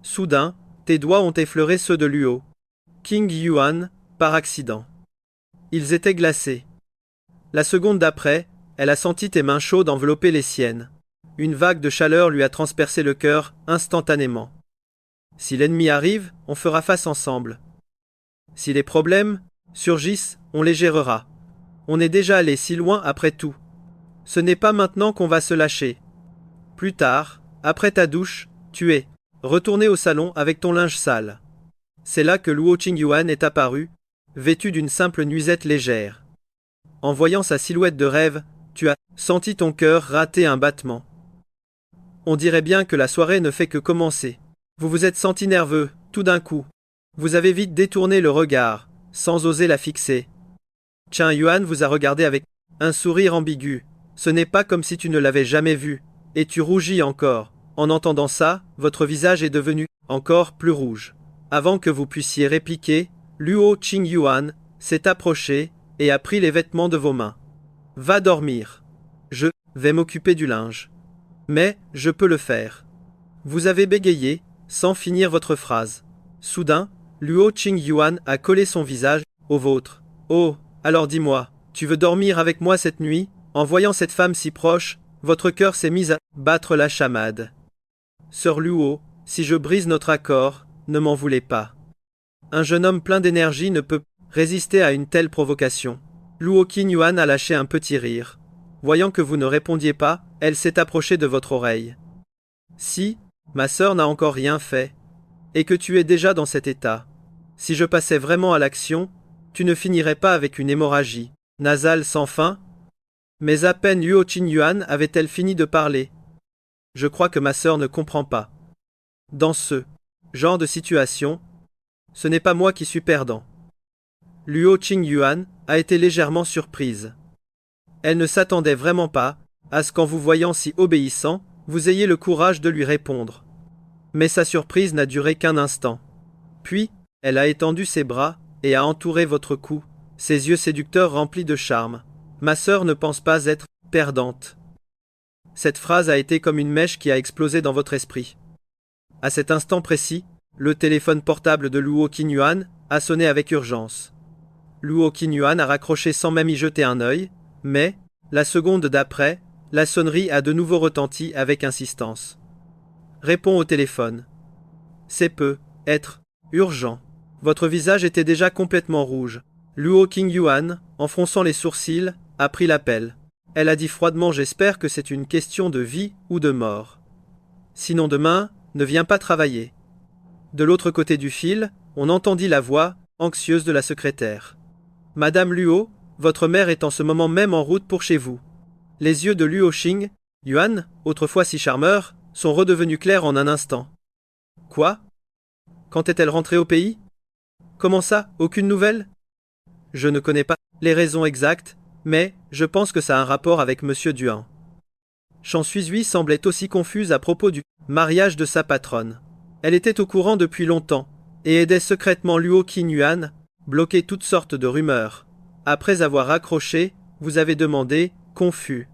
Soudain, tes doigts ont effleuré ceux de Luo King Yuan, par accident. Ils étaient glacés. La seconde d'après, elle a senti tes mains chaudes envelopper les siennes. Une vague de chaleur lui a transpercé le cœur instantanément. Si l'ennemi arrive, on fera face ensemble. Si les problèmes surgissent, on les gérera. On est déjà allé si loin après tout. Ce n'est pas maintenant qu'on va se lâcher. Plus tard, après ta douche, tu es retourné au salon avec ton linge sale. C'est là que Luo Qingyuan est apparu, vêtu d'une simple nuisette légère. En voyant sa silhouette de rêve, tu as senti ton cœur rater un battement. On dirait bien que la soirée ne fait que commencer. Vous vous êtes senti nerveux, tout d'un coup. Vous avez vite détourné le regard, sans oser la fixer. Chen Yuan vous a regardé avec un sourire ambigu. Ce n'est pas comme si tu ne l'avais jamais vu, et tu rougis encore. En entendant ça, votre visage est devenu encore plus rouge. Avant que vous puissiez répliquer, Luo Qingyuan s'est approché et a pris les vêtements de vos mains. Va dormir. Je vais m'occuper du linge. Mais je peux le faire. Vous avez bégayé, sans finir votre phrase. Soudain, Luo Qingyuan a collé son visage au vôtre. Oh, alors dis-moi, tu veux dormir avec moi cette nuit? En voyant cette femme si proche, votre cœur s'est mis à battre la chamade. Sœur Luo, si je brise notre accord, ne m'en voulez pas. Un jeune homme plein d'énergie ne peut résister à une telle provocation. Luo Qingyuan a lâché un petit rire. Voyant que vous ne répondiez pas, elle s'est approchée de votre oreille. Si, ma sœur n'a encore rien fait, et que tu es déjà dans cet état, si je passais vraiment à l'action, tu ne finirais pas avec une hémorragie nasale sans fin? Mais à peine Luo Qingyuan avait-elle fini de parler. Je crois que ma sœur ne comprend pas. Dans ce genre de situation, ce n'est pas moi qui suis perdant. Luo Qingyuan a été légèrement surprise. Elle ne s'attendait vraiment pas à ce qu'en vous voyant si obéissant, vous ayez le courage de lui répondre. Mais sa surprise n'a duré qu'un instant. Puis, elle a étendu ses bras et a entouré votre cou, ses yeux séducteurs remplis de charme. Ma sœur ne pense pas être perdante. Cette phrase a été comme une mèche qui a explosé dans votre esprit. À cet instant précis, le téléphone portable de Luo Qingyuan a sonné avec urgence. Luo Qingyuan a raccroché sans même y jeter un œil, mais, la seconde d'après, la sonnerie a de nouveau retenti avec insistance. Réponds au téléphone. C'est peut être urgent. Votre visage était déjà complètement rouge. Luo Qingyuan, en fronçant les sourcils, a pris l'appel. Elle a dit froidement: j'espère que c'est une question de vie ou de mort. Sinon demain, ne viens pas travailler. De l'autre côté du fil, on entendit la voix anxieuse de la secrétaire. Madame Luo, votre mère est en ce moment même en route pour chez vous. Les yeux de Luo Qingyuan, autrefois si charmeur, sont redevenus clairs en un instant. Quoi? Quand est-elle rentrée au pays? Comment ça, aucune nouvelle? Je ne connais pas les raisons exactes, mais je pense que ça a un rapport avec Monsieur Duan. Chan Suizui semblait aussi confuse à propos du mariage de sa patronne. Elle était au courant depuis longtemps, et aidait secrètement Luo Qingyuan, bloquer toutes sortes de rumeurs. Après avoir raccroché, vous avez demandé, confus.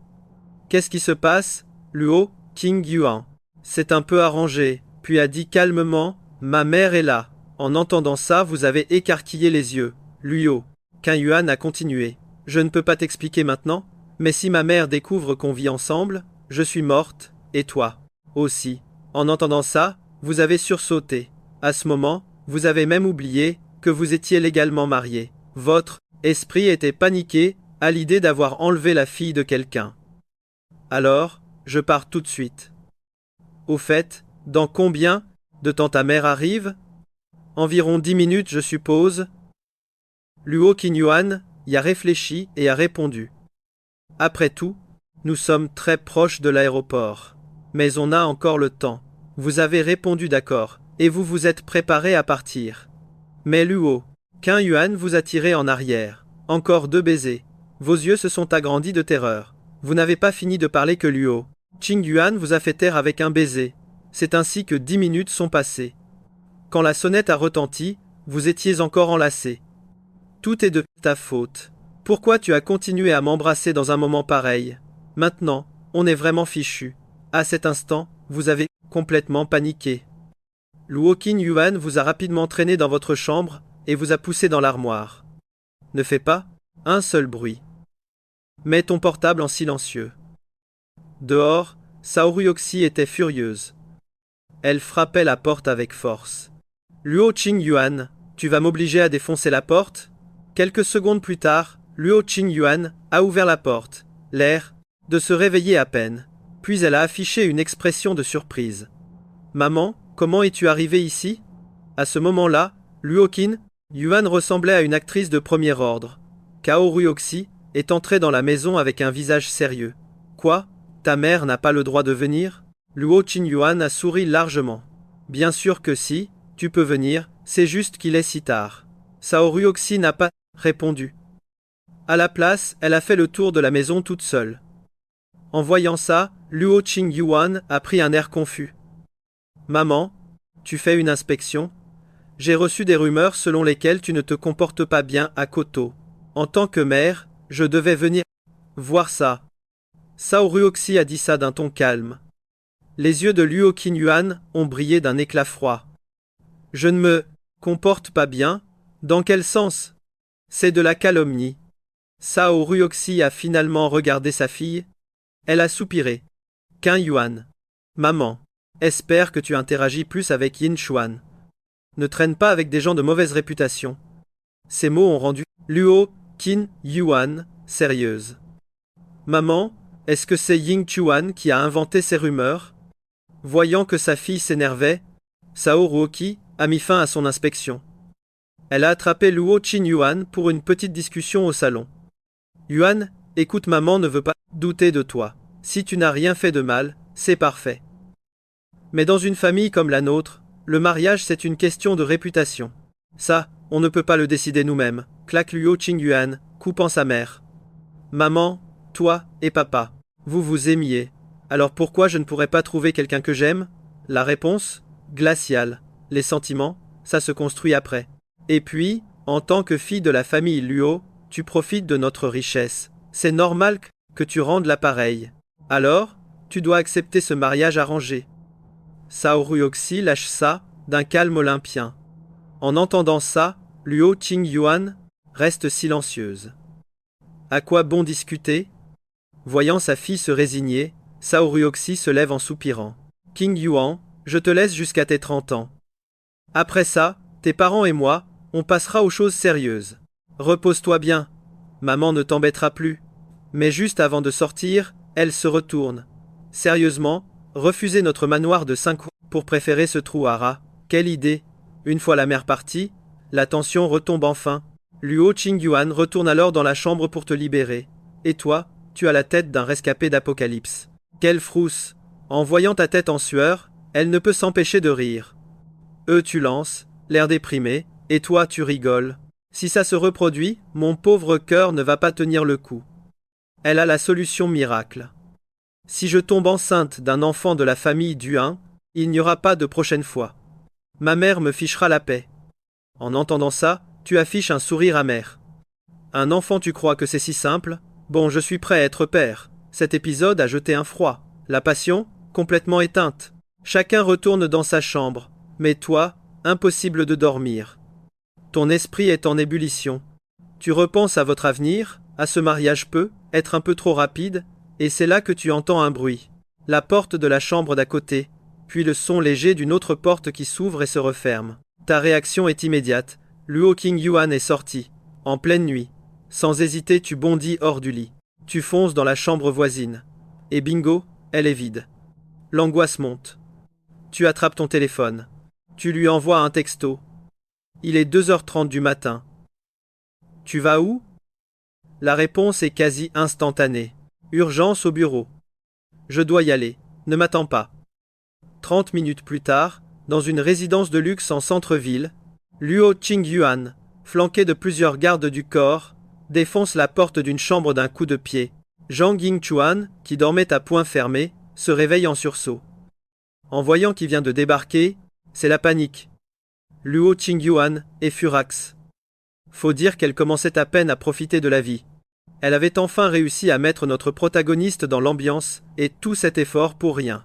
Qu'est-ce qui se passe, Luo Qingyuan? C'est un peu arrangé, puis a dit calmement, ma mère est là. En entendant ça, vous avez écarquillé les yeux. Luo Qingyuan a continué. Je ne peux pas t'expliquer maintenant, mais si ma mère découvre qu'on vit ensemble, je suis morte, et toi aussi. En entendant ça, vous avez sursauté. À ce moment, vous avez même oublié que vous étiez légalement marié. Votre esprit était paniqué à l'idée d'avoir enlevé la fille de quelqu'un. Alors, je pars tout de suite. Au fait, dans combien de temps ta mère arrive? Environ 10 minutes, je suppose. Luo Qingyuan y a réfléchi et a répondu. Après tout, nous sommes très proches de l'aéroport. Mais on a encore le temps. Vous avez répondu d'accord, et vous vous êtes préparé à partir. Mais Luo Qingyuan vous a tiré en arrière. Encore 2 baisers. Vos yeux se sont agrandis de terreur. Vous n'avez pas fini de parler que Luo Qingyuan vous a fait taire avec un baiser. C'est ainsi que 10 minutes sont passées. Quand la sonnette a retenti, vous étiez encore enlacés. Tout est de ta faute. Pourquoi tu as continué à m'embrasser dans un moment pareil? Maintenant, on est vraiment fichu. À cet instant, vous avez complètement paniqué. Luo Qingyuan vous a rapidement traîné dans votre chambre et vous a poussé dans l'armoire. Ne fais pas un seul bruit. Mets ton portable en silencieux. Dehors, Saoryoxi était furieuse. Elle frappait la porte avec force. Luo Qingyuan, tu vas m'obliger à défoncer la porte? Quelques secondes plus tard, Luo Qingyuan a ouvert la porte, l'air de se réveiller à peine. Puis elle a affiché une expression de surprise. Maman, comment es-tu arrivée ici? À ce moment-là, Luo Qingyuan ressemblait à une actrice de premier ordre. Kao Ryoxi est entrée dans la maison avec un visage sérieux. Quoi? Ta mère n'a pas le droit de venir? Luo Qingyuan a souri largement. Bien sûr que si, tu peux venir, c'est juste qu'il est si tard. Saoryoxi n'a pas répondu. À la place, elle a fait le tour de la maison toute seule. En voyant ça, Luo Qingyuan a pris un air confus. Maman, tu fais une inspection? J'ai reçu des rumeurs selon lesquelles tu ne te comportes pas bien à Koto. En tant que mère, je devais venir voir ça. Saoryoxi a dit ça d'un ton calme. Les yeux de Luo Qingyuan ont brillé d'un éclat froid. Je ne me comporte pas bien? Dans quel sens? C'est de la calomnie. Saoryoxi a finalement regardé sa fille. Elle a soupiré. Qingyuan. Maman. Espère que tu interagis plus avec Yin Xuan. Ne traîne pas avec des gens de mauvaise réputation. Ces mots ont rendu Luo Qingyuan sérieuse. Maman, est-ce que c'est Ying Xuan qui a inventé ces rumeurs? Voyant que sa fille s'énervait, Saoryoxi a mis fin à son inspection. Elle a attrapé Luo Qingyuan pour une petite discussion au salon. Yuan, écoute, maman ne veut pas douter de toi. Si tu n'as rien fait de mal, c'est parfait. Mais dans une famille comme la nôtre, le mariage c'est une question de réputation. Ça, on ne peut pas le décider nous-mêmes, claque Luo Qingyuan, coupant sa mère. Maman, toi et papa, vous vous aimiez. Alors pourquoi je ne pourrais pas trouver quelqu'un que j'aime? La réponse? Glaciale. Les sentiments, ça se construit après. Et puis, en tant que fille de la famille Luo, tu profites de notre richesse. C'est normal que tu rendes l'appareil. Alors, tu dois accepter ce mariage arrangé. Saoryoxi lâche ça, d'un calme olympien. En entendant ça, Luo Qingyuan reste silencieuse. À quoi bon discuter? Voyant sa fille se résigner, Saoryoxi se lève en soupirant. Qingyuan, je te laisse jusqu'à tes 30 ans. Après ça, tes parents et moi, on passera aux choses sérieuses. Repose-toi bien. Maman ne t'embêtera plus. Mais juste avant de sortir, elle se retourne. Sérieusement, refuser notre manoir de 5 pour préférer ce trou à rats. Quelle idée! Une fois la mère partie, la tension retombe enfin. Luo Qingyuan retourne alors dans la chambre pour te libérer. Et toi, tu as la tête d'un rescapé d'Apocalypse. Quelle frousse! En voyant ta tête en sueur, elle ne peut s'empêcher de rire. Tu lances, l'air déprimé, et toi tu rigoles. Si ça se reproduit, mon pauvre cœur ne va pas tenir le coup. Elle a la solution miracle. Si je tombe enceinte d'un enfant de la famille Duin, il n'y aura pas de prochaine fois. Ma mère me fichera la paix. En entendant ça, tu affiches un sourire amer. Un enfant, tu crois que c'est si simple? Bon, je suis prêt à être père. Cet épisode a jeté un froid. La passion, complètement éteinte. Chacun retourne dans sa chambre. Mais toi, impossible de dormir. Ton esprit est en ébullition. Tu repenses à votre avenir, à ce mariage peut être un peu trop rapide, et c'est là que tu entends un bruit. La porte de la chambre d'à côté, puis le son léger d'une autre porte qui s'ouvre et se referme. Ta réaction est immédiate. Luo Qingyuan est sorti, en pleine nuit. Sans hésiter, tu bondis hors du lit. Tu fonces dans la chambre voisine. Et bingo, elle est vide. L'angoisse monte. Tu attrapes ton téléphone. Tu lui envoies un texto. Il est 2h30 du matin. Tu vas où? La réponse est quasi instantanée. Urgence au bureau. Je dois y aller. Ne m'attends pas. 30 minutes plus tard, dans une résidence de luxe en centre-ville, Luo Qingyuan, flanqué de plusieurs gardes du corps, défonce la porte d'une chambre d'un coup de pied. Zhang Yingchuan, qui dormait à poing fermé, se réveille en sursaut. En voyant qui vient de débarquer, c'est la panique. Luo Qingyuan est furax. Faut dire qu'elle commençait à peine à profiter de la vie. Elle avait enfin réussi à mettre notre protagoniste dans l'ambiance, et tout cet effort pour rien.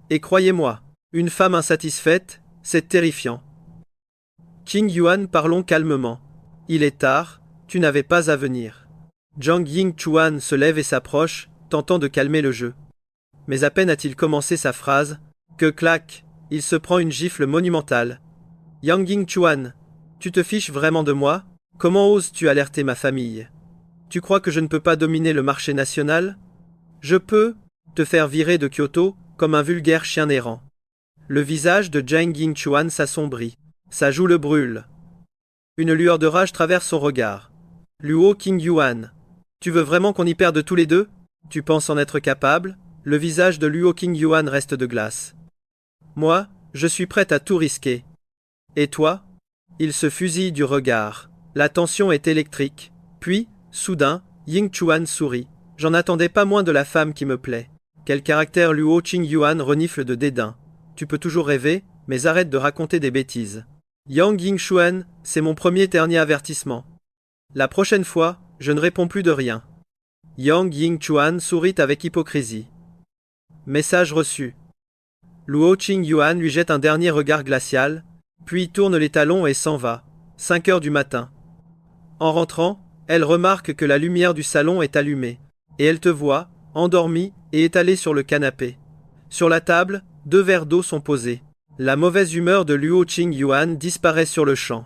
Et croyez-moi, une femme insatisfaite, c'est terrifiant. Qingyuan, parlons calmement. Il est tard, tu n'avais pas à venir. Zhang Yingchuan se lève et s'approche, tentant de calmer le jeu. Mais à peine a-t-il commencé sa phrase, que clac, il se prend une gifle monumentale. Yang Yingchuan, tu te fiches vraiment de moi? Comment oses-tu alerter ma famille? Tu crois que je ne peux pas dominer le marché national? Je peux te faire virer de Kyoto comme un vulgaire chien errant. Le visage de Zhang Yingchuan s'assombrit. Sa joue le brûle. Une lueur de rage traverse son regard. Luo Qingyuan, tu veux vraiment qu'on y perde tous les deux? Tu penses en être capable? Le visage de Luo Qingyuan reste de glace. Moi, je suis prête à tout risquer. Et toi? Il se fusille du regard. La tension est électrique. Puis, soudain, Yingchuan sourit. J'en attendais pas moins de la femme qui me plaît. Quel caractère Luo Qingyuan renifle de dédain. Tu peux toujours rêver, mais arrête de raconter des bêtises. Yang Yingchuan, c'est mon premier dernier avertissement. La prochaine fois, je ne réponds plus de rien. Yang Yingchuan sourit avec hypocrisie. Message reçu. Luo Qingyuan lui jette un dernier regard glacial, puis tourne les talons et s'en va. 5 heures du matin. En rentrant, elle remarque que la lumière du salon est allumée, et elle te voit, endormi et étalé sur le canapé. Sur la table, 2 verres d'eau sont posés. La mauvaise humeur de Luo Qingyuan disparaît sur le champ.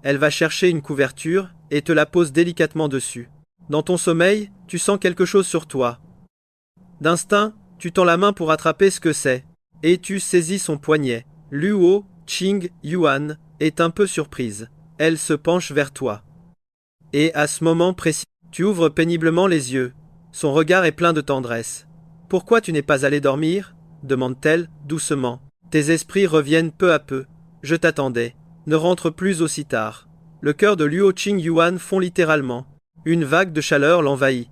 Elle va chercher une couverture et te la pose délicatement dessus. Dans ton sommeil, tu sens quelque chose sur toi. D'instinct, tu tends la main pour attraper ce que c'est, et tu saisis son poignet. Luo Qingyuan est un peu surprise. Elle se penche vers toi. Et à ce moment précis, tu ouvres péniblement les yeux. Son regard est plein de tendresse. « Pourquoi tu n'es pas allé dormir ?» demande-t-elle, doucement. « Tes esprits reviennent peu à peu. Je t'attendais. Ne rentre plus aussi tard. » Le cœur de Luo Qingyuan fond littéralement. Une vague de chaleur l'envahit.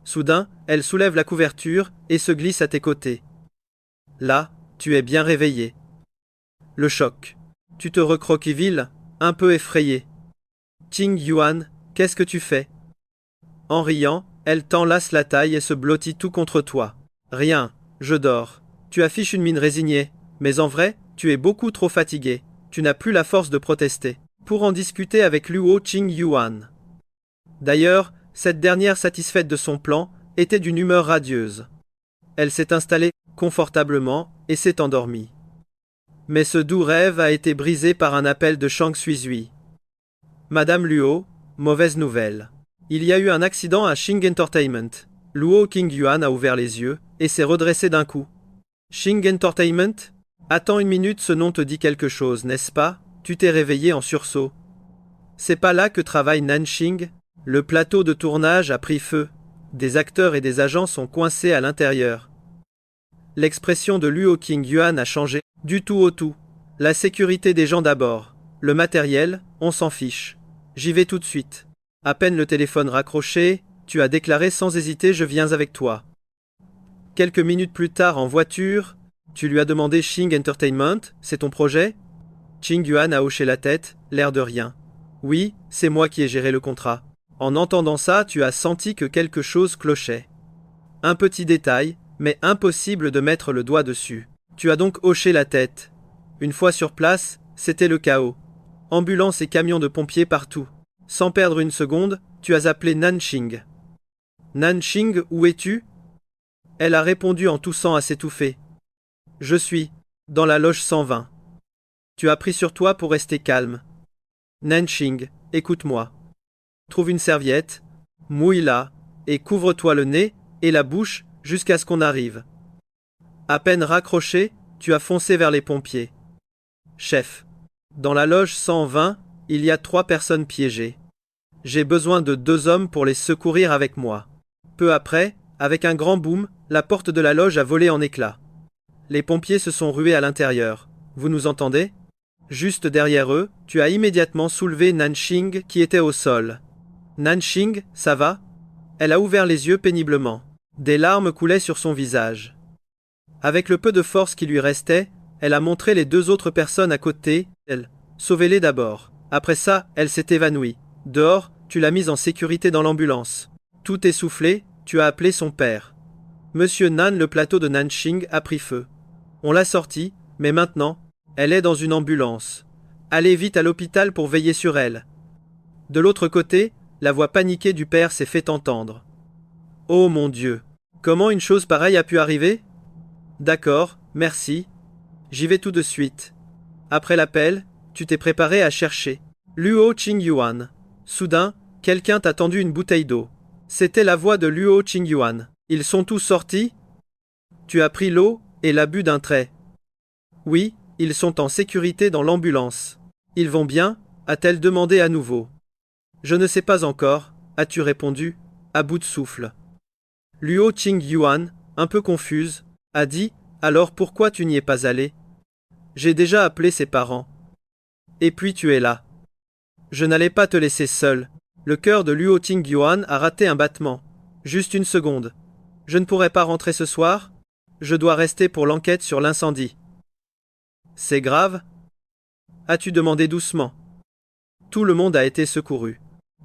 Soudain, elle soulève la couverture et se glisse à tes côtés. Là, tu es bien réveillé. Le choc. Tu te recroquevilles, un peu effrayé. Qingyuan, qu'est-ce que tu fais? En riant, elle t'enlace la taille et se blottit tout contre toi. Rien, je dors. Tu affiches une mine résignée, mais en vrai, tu es beaucoup trop fatigué. Tu n'as plus la force de protester. Pour en discuter avec Luo Qingyuan. D'ailleurs, cette dernière, satisfaite de son plan, était d'une humeur radieuse. Elle s'est installée confortablement et s'est endormie. Mais ce doux rêve a été brisé par un appel de Shang Xuizui. Madame Luo, mauvaise nouvelle. Il y a eu un accident à Xing Entertainment. Luo Qingyuan a ouvert les yeux et s'est redressé d'un coup. Xing Entertainment? Attends une minute, ce nom te dit quelque chose, n'est-ce pas? Tu t'es réveillé en sursaut. C'est pas là que travaille Nanxing? Le plateau de tournage a pris feu. Des acteurs et des agents sont coincés à l'intérieur. L'expression de Luo Qingyuan a changé, du tout au tout. La sécurité des gens d'abord. Le matériel, on s'en fiche. J'y vais tout de suite. À peine le téléphone raccroché, tu as déclaré sans hésiter « Je viens avec toi ». Quelques minutes plus tard en voiture, tu lui as demandé « Xing Entertainment, c'est ton projet ?» Qingyuan a hoché la tête, l'air de rien. « Oui, c'est moi qui ai géré le contrat. » En entendant ça, tu as senti que quelque chose clochait. Un petit détail, mais impossible de mettre le doigt dessus. Tu as donc hoché la tête. Une fois sur place, c'était le chaos. Ambulances et camions de pompiers partout. Sans perdre une seconde, tu as appelé Nanxing. Nanxing, où es-tu? Elle a répondu en toussant à s'étouffer. Je suis dans la loge 120. Tu as pris sur toi pour rester calme. Nanxing, écoute-moi. Trouve une serviette, mouille-la, et couvre-toi le nez et la bouche jusqu'à ce qu'on arrive. À peine raccroché, tu as foncé vers les pompiers. Chef, dans la loge 120, il y a 3 personnes piégées. J'ai besoin de 2 hommes pour les secourir avec moi. Peu après, avec un grand boom, la porte de la loge a volé en éclats. Les pompiers se sont rués à l'intérieur. Vous nous entendez? Juste derrière eux, tu as immédiatement soulevé Nanxing qui était au sol. Nanxing, ça va? Elle a ouvert les yeux péniblement. Des larmes coulaient sur son visage. Avec le peu de force qui lui restait, elle a montré les deux autres personnes à côté, elle. Sauvez-les d'abord. Après ça, elle s'est évanouie. Dehors, tu l'as mise en sécurité dans l'ambulance. Tout essoufflé, tu as appelé son père. Monsieur Nan, le plateau de Nanxing a pris feu. On l'a sortie, mais maintenant, elle est dans une ambulance. Allez vite à l'hôpital pour veiller sur elle. De l'autre côté, la voix paniquée du père s'est fait entendre. Oh mon Dieu! Comment une chose pareille a pu arriver? D'accord, merci. J'y vais tout de suite. Après l'appel, tu t'es préparé à chercher. Luo Qingyuan. Soudain, quelqu'un t'a tendu une bouteille d'eau. C'était la voix de Luo Qingyuan. Ils sont tous sortis? Tu as pris l'eau et l'as bu d'un trait. Oui, ils sont en sécurité dans l'ambulance. Ils vont bien? A-t-elle demandé à nouveau. Je ne sais pas encore, as-tu répondu, à bout de souffle. Luo Qingyuan, un peu confuse, a dit, alors pourquoi tu n'y es pas allé? J'ai déjà appelé ses parents. Et puis tu es là. Je n'allais pas te laisser seul. Le cœur de Luo Qingyuan a raté un battement. Juste une seconde. Je ne pourrais pas rentrer ce soir? Je dois rester pour l'enquête sur l'incendie. C'est grave? As-tu demandé doucement? Tout le monde a été secouru.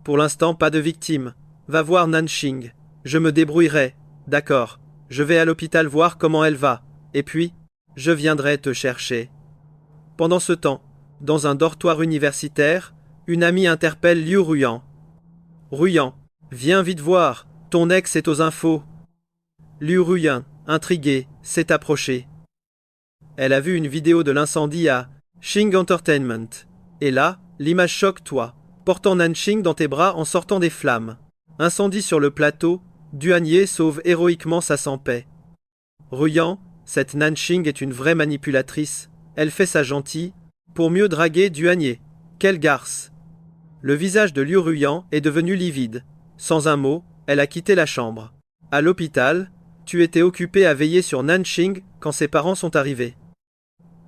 Pour l'instant, pas de victimes. Va voir Nanxing. Je me débrouillerai. D'accord. Je vais à l'hôpital voir comment elle va. Et puis, je viendrai te chercher. Pendant ce temps, dans un dortoir universitaire, une amie interpelle Liu Ruyan. Ruyan, viens vite voir, ton ex est aux infos. Liu Ruyan, intrigué, s'est approché. Elle a vu une vidéo de l'incendie à Xing Entertainment. Et là, l'image choque toi, portant Nanxing dans tes bras en sortant des flammes. Incendie sur le plateau, Duanier sauve héroïquement sa sans-paix. Ruyan, cette Nanxing est une vraie manipulatrice. Elle fait sa gentille, pour mieux draguer Duanier. Quelle garce! Le visage de Liu Ruyan est devenu livide. Sans un mot, elle a quitté la chambre. À l'hôpital, tu étais occupé à veiller sur Nanxing quand ses parents sont arrivés.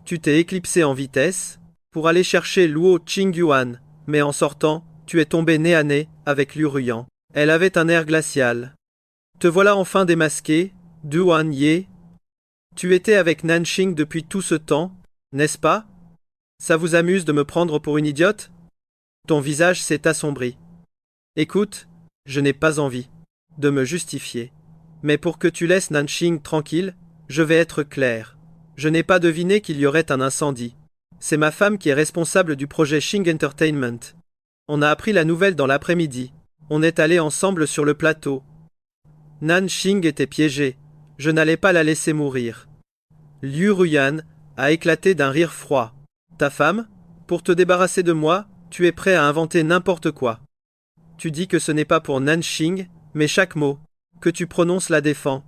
Tu t'es éclipsé en vitesse pour aller chercher Luo Qingyuan, mais en sortant, tu es tombé nez à nez avec Liu Ruyan. Elle avait un air glacial. Te voilà enfin démasqué, Duan Ye. Tu étais avec Nanxing depuis tout ce temps, n'est-ce pas? Ça vous amuse de me prendre pour une idiote? Ton visage s'est assombri. Écoute, je n'ai pas envie de me justifier. Mais pour que tu laisses Nanxing tranquille, je vais être clair. Je n'ai pas deviné qu'il y aurait un incendie. C'est ma femme qui est responsable du projet Xing Entertainment. On a appris la nouvelle dans l'après-midi. On est allés ensemble sur le plateau. Nanxing était piégée. Je n'allais pas la laisser mourir. Liu Ruyan a éclaté d'un rire froid. Ta femme? Pour te débarrasser de moi, tu es prêt à inventer n'importe quoi. Tu dis que ce n'est pas pour Nanxing, mais chaque mot que tu prononces la défend.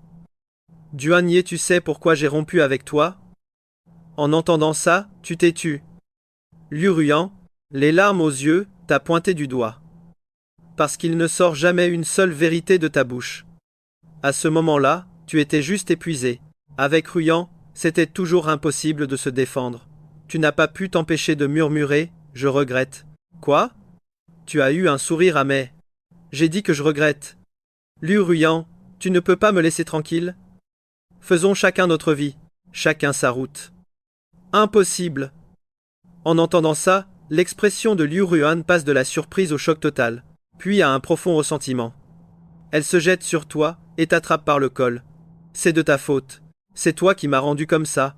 Duanier, tu sais pourquoi j'ai rompu avec toi? En entendant ça, tu t'es tu. Liu Ruyan, les larmes aux yeux, t'a pointé du doigt. Parce qu'il ne sort jamais une seule vérité de ta bouche. À ce moment-là, tu étais juste épuisé. Avec Ruyan, c'était toujours impossible de se défendre. Tu n'as pas pu t'empêcher de murmurer « Je regrette ». Quoi? Tu as eu un sourire amer. J'ai dit que je regrette. Liu Ruyan, tu ne peux pas me laisser tranquille? Faisons chacun notre vie, chacun sa route. Impossible. En entendant ça, l'expression de Liu Ruyan passe de la surprise au choc total, puis à un profond ressentiment. Elle se jette sur toi et t'attrape par le col. C'est de ta faute. C'est toi qui m'as rendu comme ça.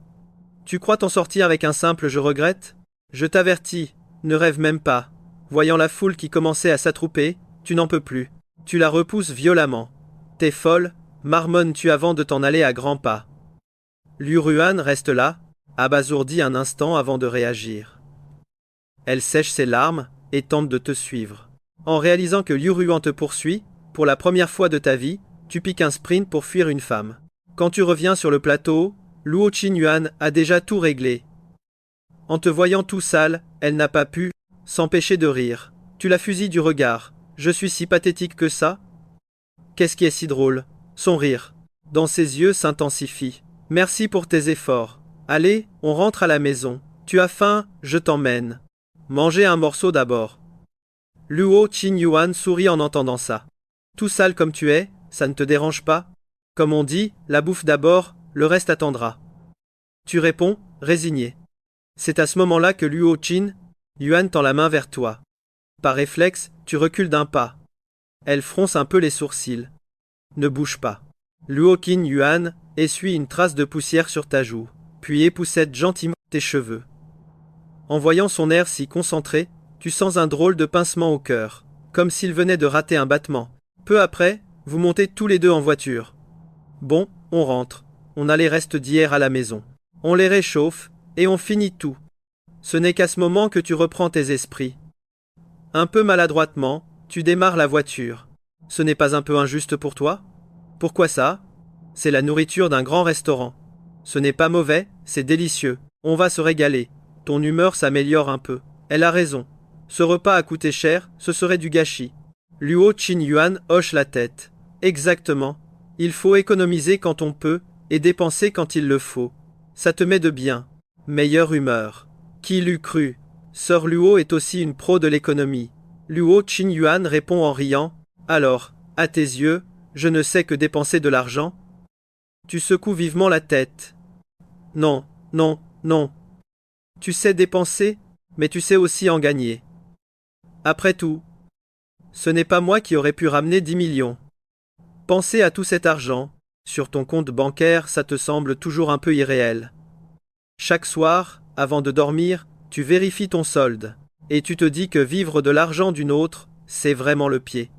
Tu crois t'en sortir avec un simple « je regrette » ? Je t'avertis, ne rêve même pas. Voyant la foule qui commençait à s'attrouper, tu n'en peux plus. Tu la repousses violemment. T'es folle, marmonnes-tu avant de t'en aller à grands pas. Liu Ruyan reste là, abasourdi un instant avant de réagir. Elle sèche ses larmes et tente de te suivre. En réalisant que Liu Ruyan te poursuit, pour la première fois de ta vie, tu piques un sprint pour fuir une femme. Quand tu reviens sur le plateau, Luo Qingyuan a déjà tout réglé. En te voyant tout sale, elle n'a pas pu s'empêcher de rire. Tu la fusilles du regard. Je suis si pathétique que ça? Qu'est-ce qui est si drôle? Son rire. Dans ses yeux s'intensifie. Merci pour tes efforts. Allez, on rentre à la maison. Tu as faim? Je t'emmène. Manger un morceau d'abord. Luo Qingyuan sourit en entendant ça. Tout sale comme tu es, ça ne te dérange pas? Comme on dit, la bouffe d'abord, le reste attendra. Tu réponds, résigné. C'est à ce moment-là que Luo Qingyuan tend la main vers toi. Par réflexe, tu recules d'un pas. Elle fronce un peu les sourcils. Ne bouge pas. Luo Qingyuan essuie une trace de poussière sur ta joue, puis époussette gentiment tes cheveux. En voyant son air si concentré, tu sens un drôle de pincement au cœur, comme s'il venait de rater un battement. Peu après, vous montez tous les deux en voiture. Bon, on rentre. On a les restes d'hier à la maison. On les réchauffe, et on finit tout. Ce n'est qu'à ce moment que tu reprends tes esprits. Un peu maladroitement, tu démarres la voiture. Ce n'est pas un peu injuste pour toi? Pourquoi ça? C'est la nourriture d'un grand restaurant. Ce n'est pas mauvais, c'est délicieux. On va se régaler. Ton humeur s'améliore un peu. Elle a raison. Ce repas a coûté cher, ce serait du gâchis. Luo Qingyuan hoche la tête. Exactement. Il faut économiser quand on peut, et dépenser quand il le faut. Ça te met de bien. Meilleure humeur. Qui l'eût cru? Sœur Luo est aussi une pro de l'économie. Luo Qingyuan répond en riant. Alors, à tes yeux, je ne sais que dépenser de l'argent? Tu secoues vivement la tête. Non, non, non. Tu sais dépenser, mais tu sais aussi en gagner. Après tout, ce n'est pas moi qui aurais pu ramener 10 millions. Penser à tout cet argent, sur ton compte bancaire, ça te semble toujours un peu irréel. Chaque soir, avant de dormir, tu vérifies ton solde, et tu te dis que vivre de l'argent d'une autre, c'est vraiment le pied.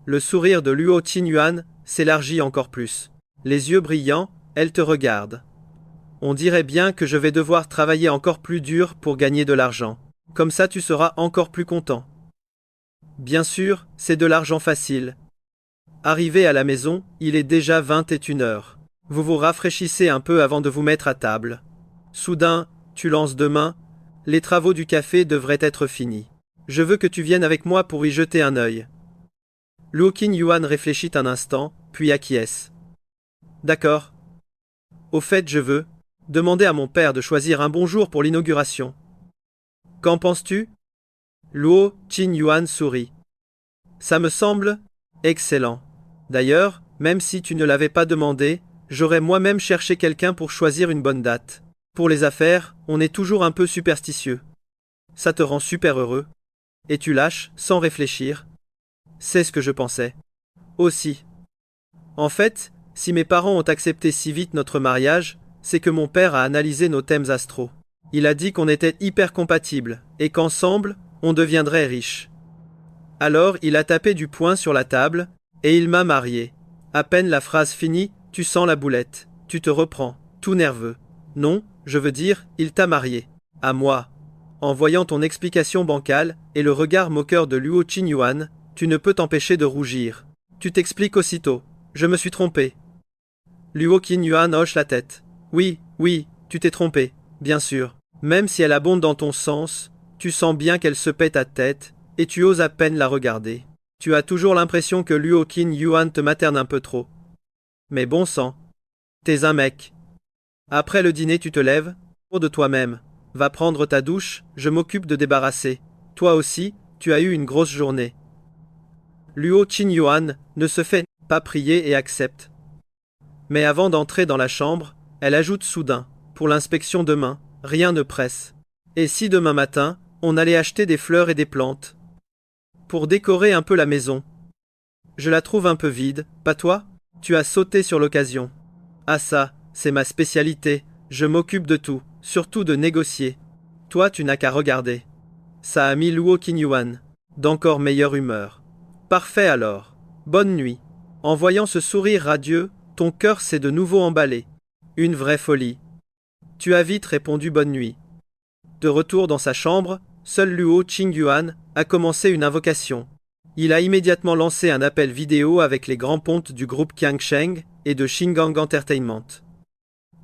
Le sourire de Luo Qingyuan s'élargit encore plus. Les yeux brillants, elle te regarde. On dirait bien que je vais devoir travailler encore plus dur pour gagner de l'argent. Comme ça tu seras encore plus content. Bien sûr, c'est de l'argent facile. Arrivé à la maison, il est déjà 21 heures. Vous vous rafraîchissez un peu avant de vous mettre à table. Soudain, tu lances deux mains. Les travaux du café devraient être finis. Je veux que tu viennes avec moi pour y jeter un œil. Luo Qingyuan réfléchit un instant, puis acquiesce. D'accord. Au fait, je veux demander à mon père de choisir un bon jour pour l'inauguration. Qu'en penses-tu? Luo Qingyuan sourit. Ça me semble excellent. D'ailleurs, même si tu ne l'avais pas demandé, j'aurais moi-même cherché quelqu'un pour choisir une bonne date. Pour les affaires, on est toujours un peu superstitieux. Ça te rend super heureux. Et tu lâches, sans réfléchir. C'est ce que je pensais. Aussi. En fait, si mes parents ont accepté si vite notre mariage, c'est que mon père a analysé nos thèmes astraux. Il a dit qu'on était hyper compatibles, et qu'ensemble, on deviendrait riches. Alors il a tapé du poing sur la table, et il m'a marié. À peine la phrase finie, tu sens la boulette. Tu te reprends, tout nerveux. Non, je veux dire, il t'a marié. À moi. En voyant ton explication bancale, et le regard moqueur de Luo Qingyuan, tu ne peux t'empêcher de rougir. Tu t'expliques aussitôt. Je me suis trompé. Luo Qingyuan hoche la tête. Oui, oui, tu t'es trompé, bien sûr. Même si elle abonde dans ton sens, tu sens bien qu'elle se pète à tête, et tu oses à peine la regarder. Tu as toujours l'impression que Luo Qingyuan te materne un peu trop. Mais bon sang. T'es un mec. Après le dîner tu te lèves, pour de toi-même. Va prendre ta douche, je m'occupe de débarrasser. Toi aussi, tu as eu une grosse journée. Luo Qingyuan ne se fait pas prier et accepte. Mais avant d'entrer dans la chambre, elle ajoute soudain, pour l'inspection demain, rien ne presse. Et si demain matin, on allait acheter des fleurs et des plantes? Pour décorer un peu la maison. Je la trouve un peu vide, pas toi? Tu as sauté sur l'occasion. Ah ça, c'est ma spécialité, je m'occupe de tout, surtout de négocier. Toi tu n'as qu'à regarder. Ça a mis Luo Qingyuan d'encore meilleure humeur. Parfait alors. Bonne nuit. En voyant ce sourire radieux, ton cœur s'est de nouveau emballé. Une vraie folie. Tu as vite répondu bonne nuit. De retour dans sa chambre, seul Luo Qingyuan a commencé une invocation. Il a immédiatement lancé un appel vidéo avec les grands pontes du groupe Qiangsheng et de Shingang Entertainment.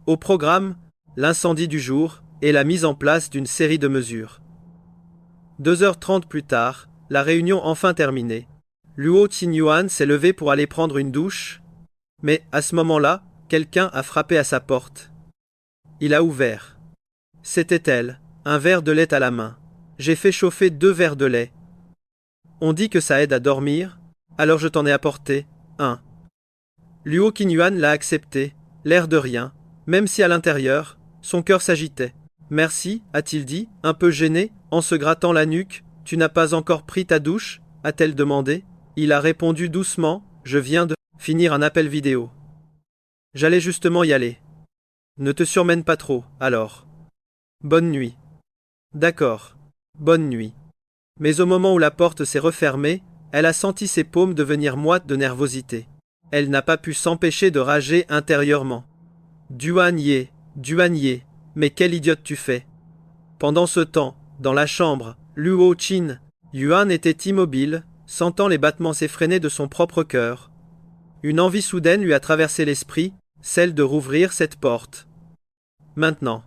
Au programme, l'incendie du jour et la mise en place d'une série de mesures. 2h30 plus tard, la réunion enfin terminée. Luo Qingyuan s'est levé pour aller prendre une douche, mais à ce moment-là, quelqu'un a frappé à sa porte. Il a ouvert. C'était elle, un verre de lait à la main. J'ai fait chauffer 2 verres de lait. On dit que ça aide à dormir, alors je t'en ai apporté un. Luo Qingyuan l'a accepté, l'air de rien, même si à l'intérieur, son cœur s'agitait. Merci, a-t-il dit, un peu gêné, en se grattant la nuque. Tu n'as pas encore pris ta douche, a-t-elle demandé. Il a répondu doucement, je viens de finir un appel vidéo. J'allais justement y aller. Ne te surmène pas trop, alors. Bonne nuit. D'accord. Bonne nuit. Mais au moment où la porte s'est refermée, elle a senti ses paumes devenir moites de nervosité. Elle n'a pas pu s'empêcher de rager intérieurement. Duan Ye, mais quelle idiote tu fais. Pendant ce temps, dans la chambre, Luo Qin, Yuan était immobile, sentant les battements s'effréner de son propre cœur. Une envie soudaine lui a traversé l'esprit, celle de rouvrir cette porte. Maintenant.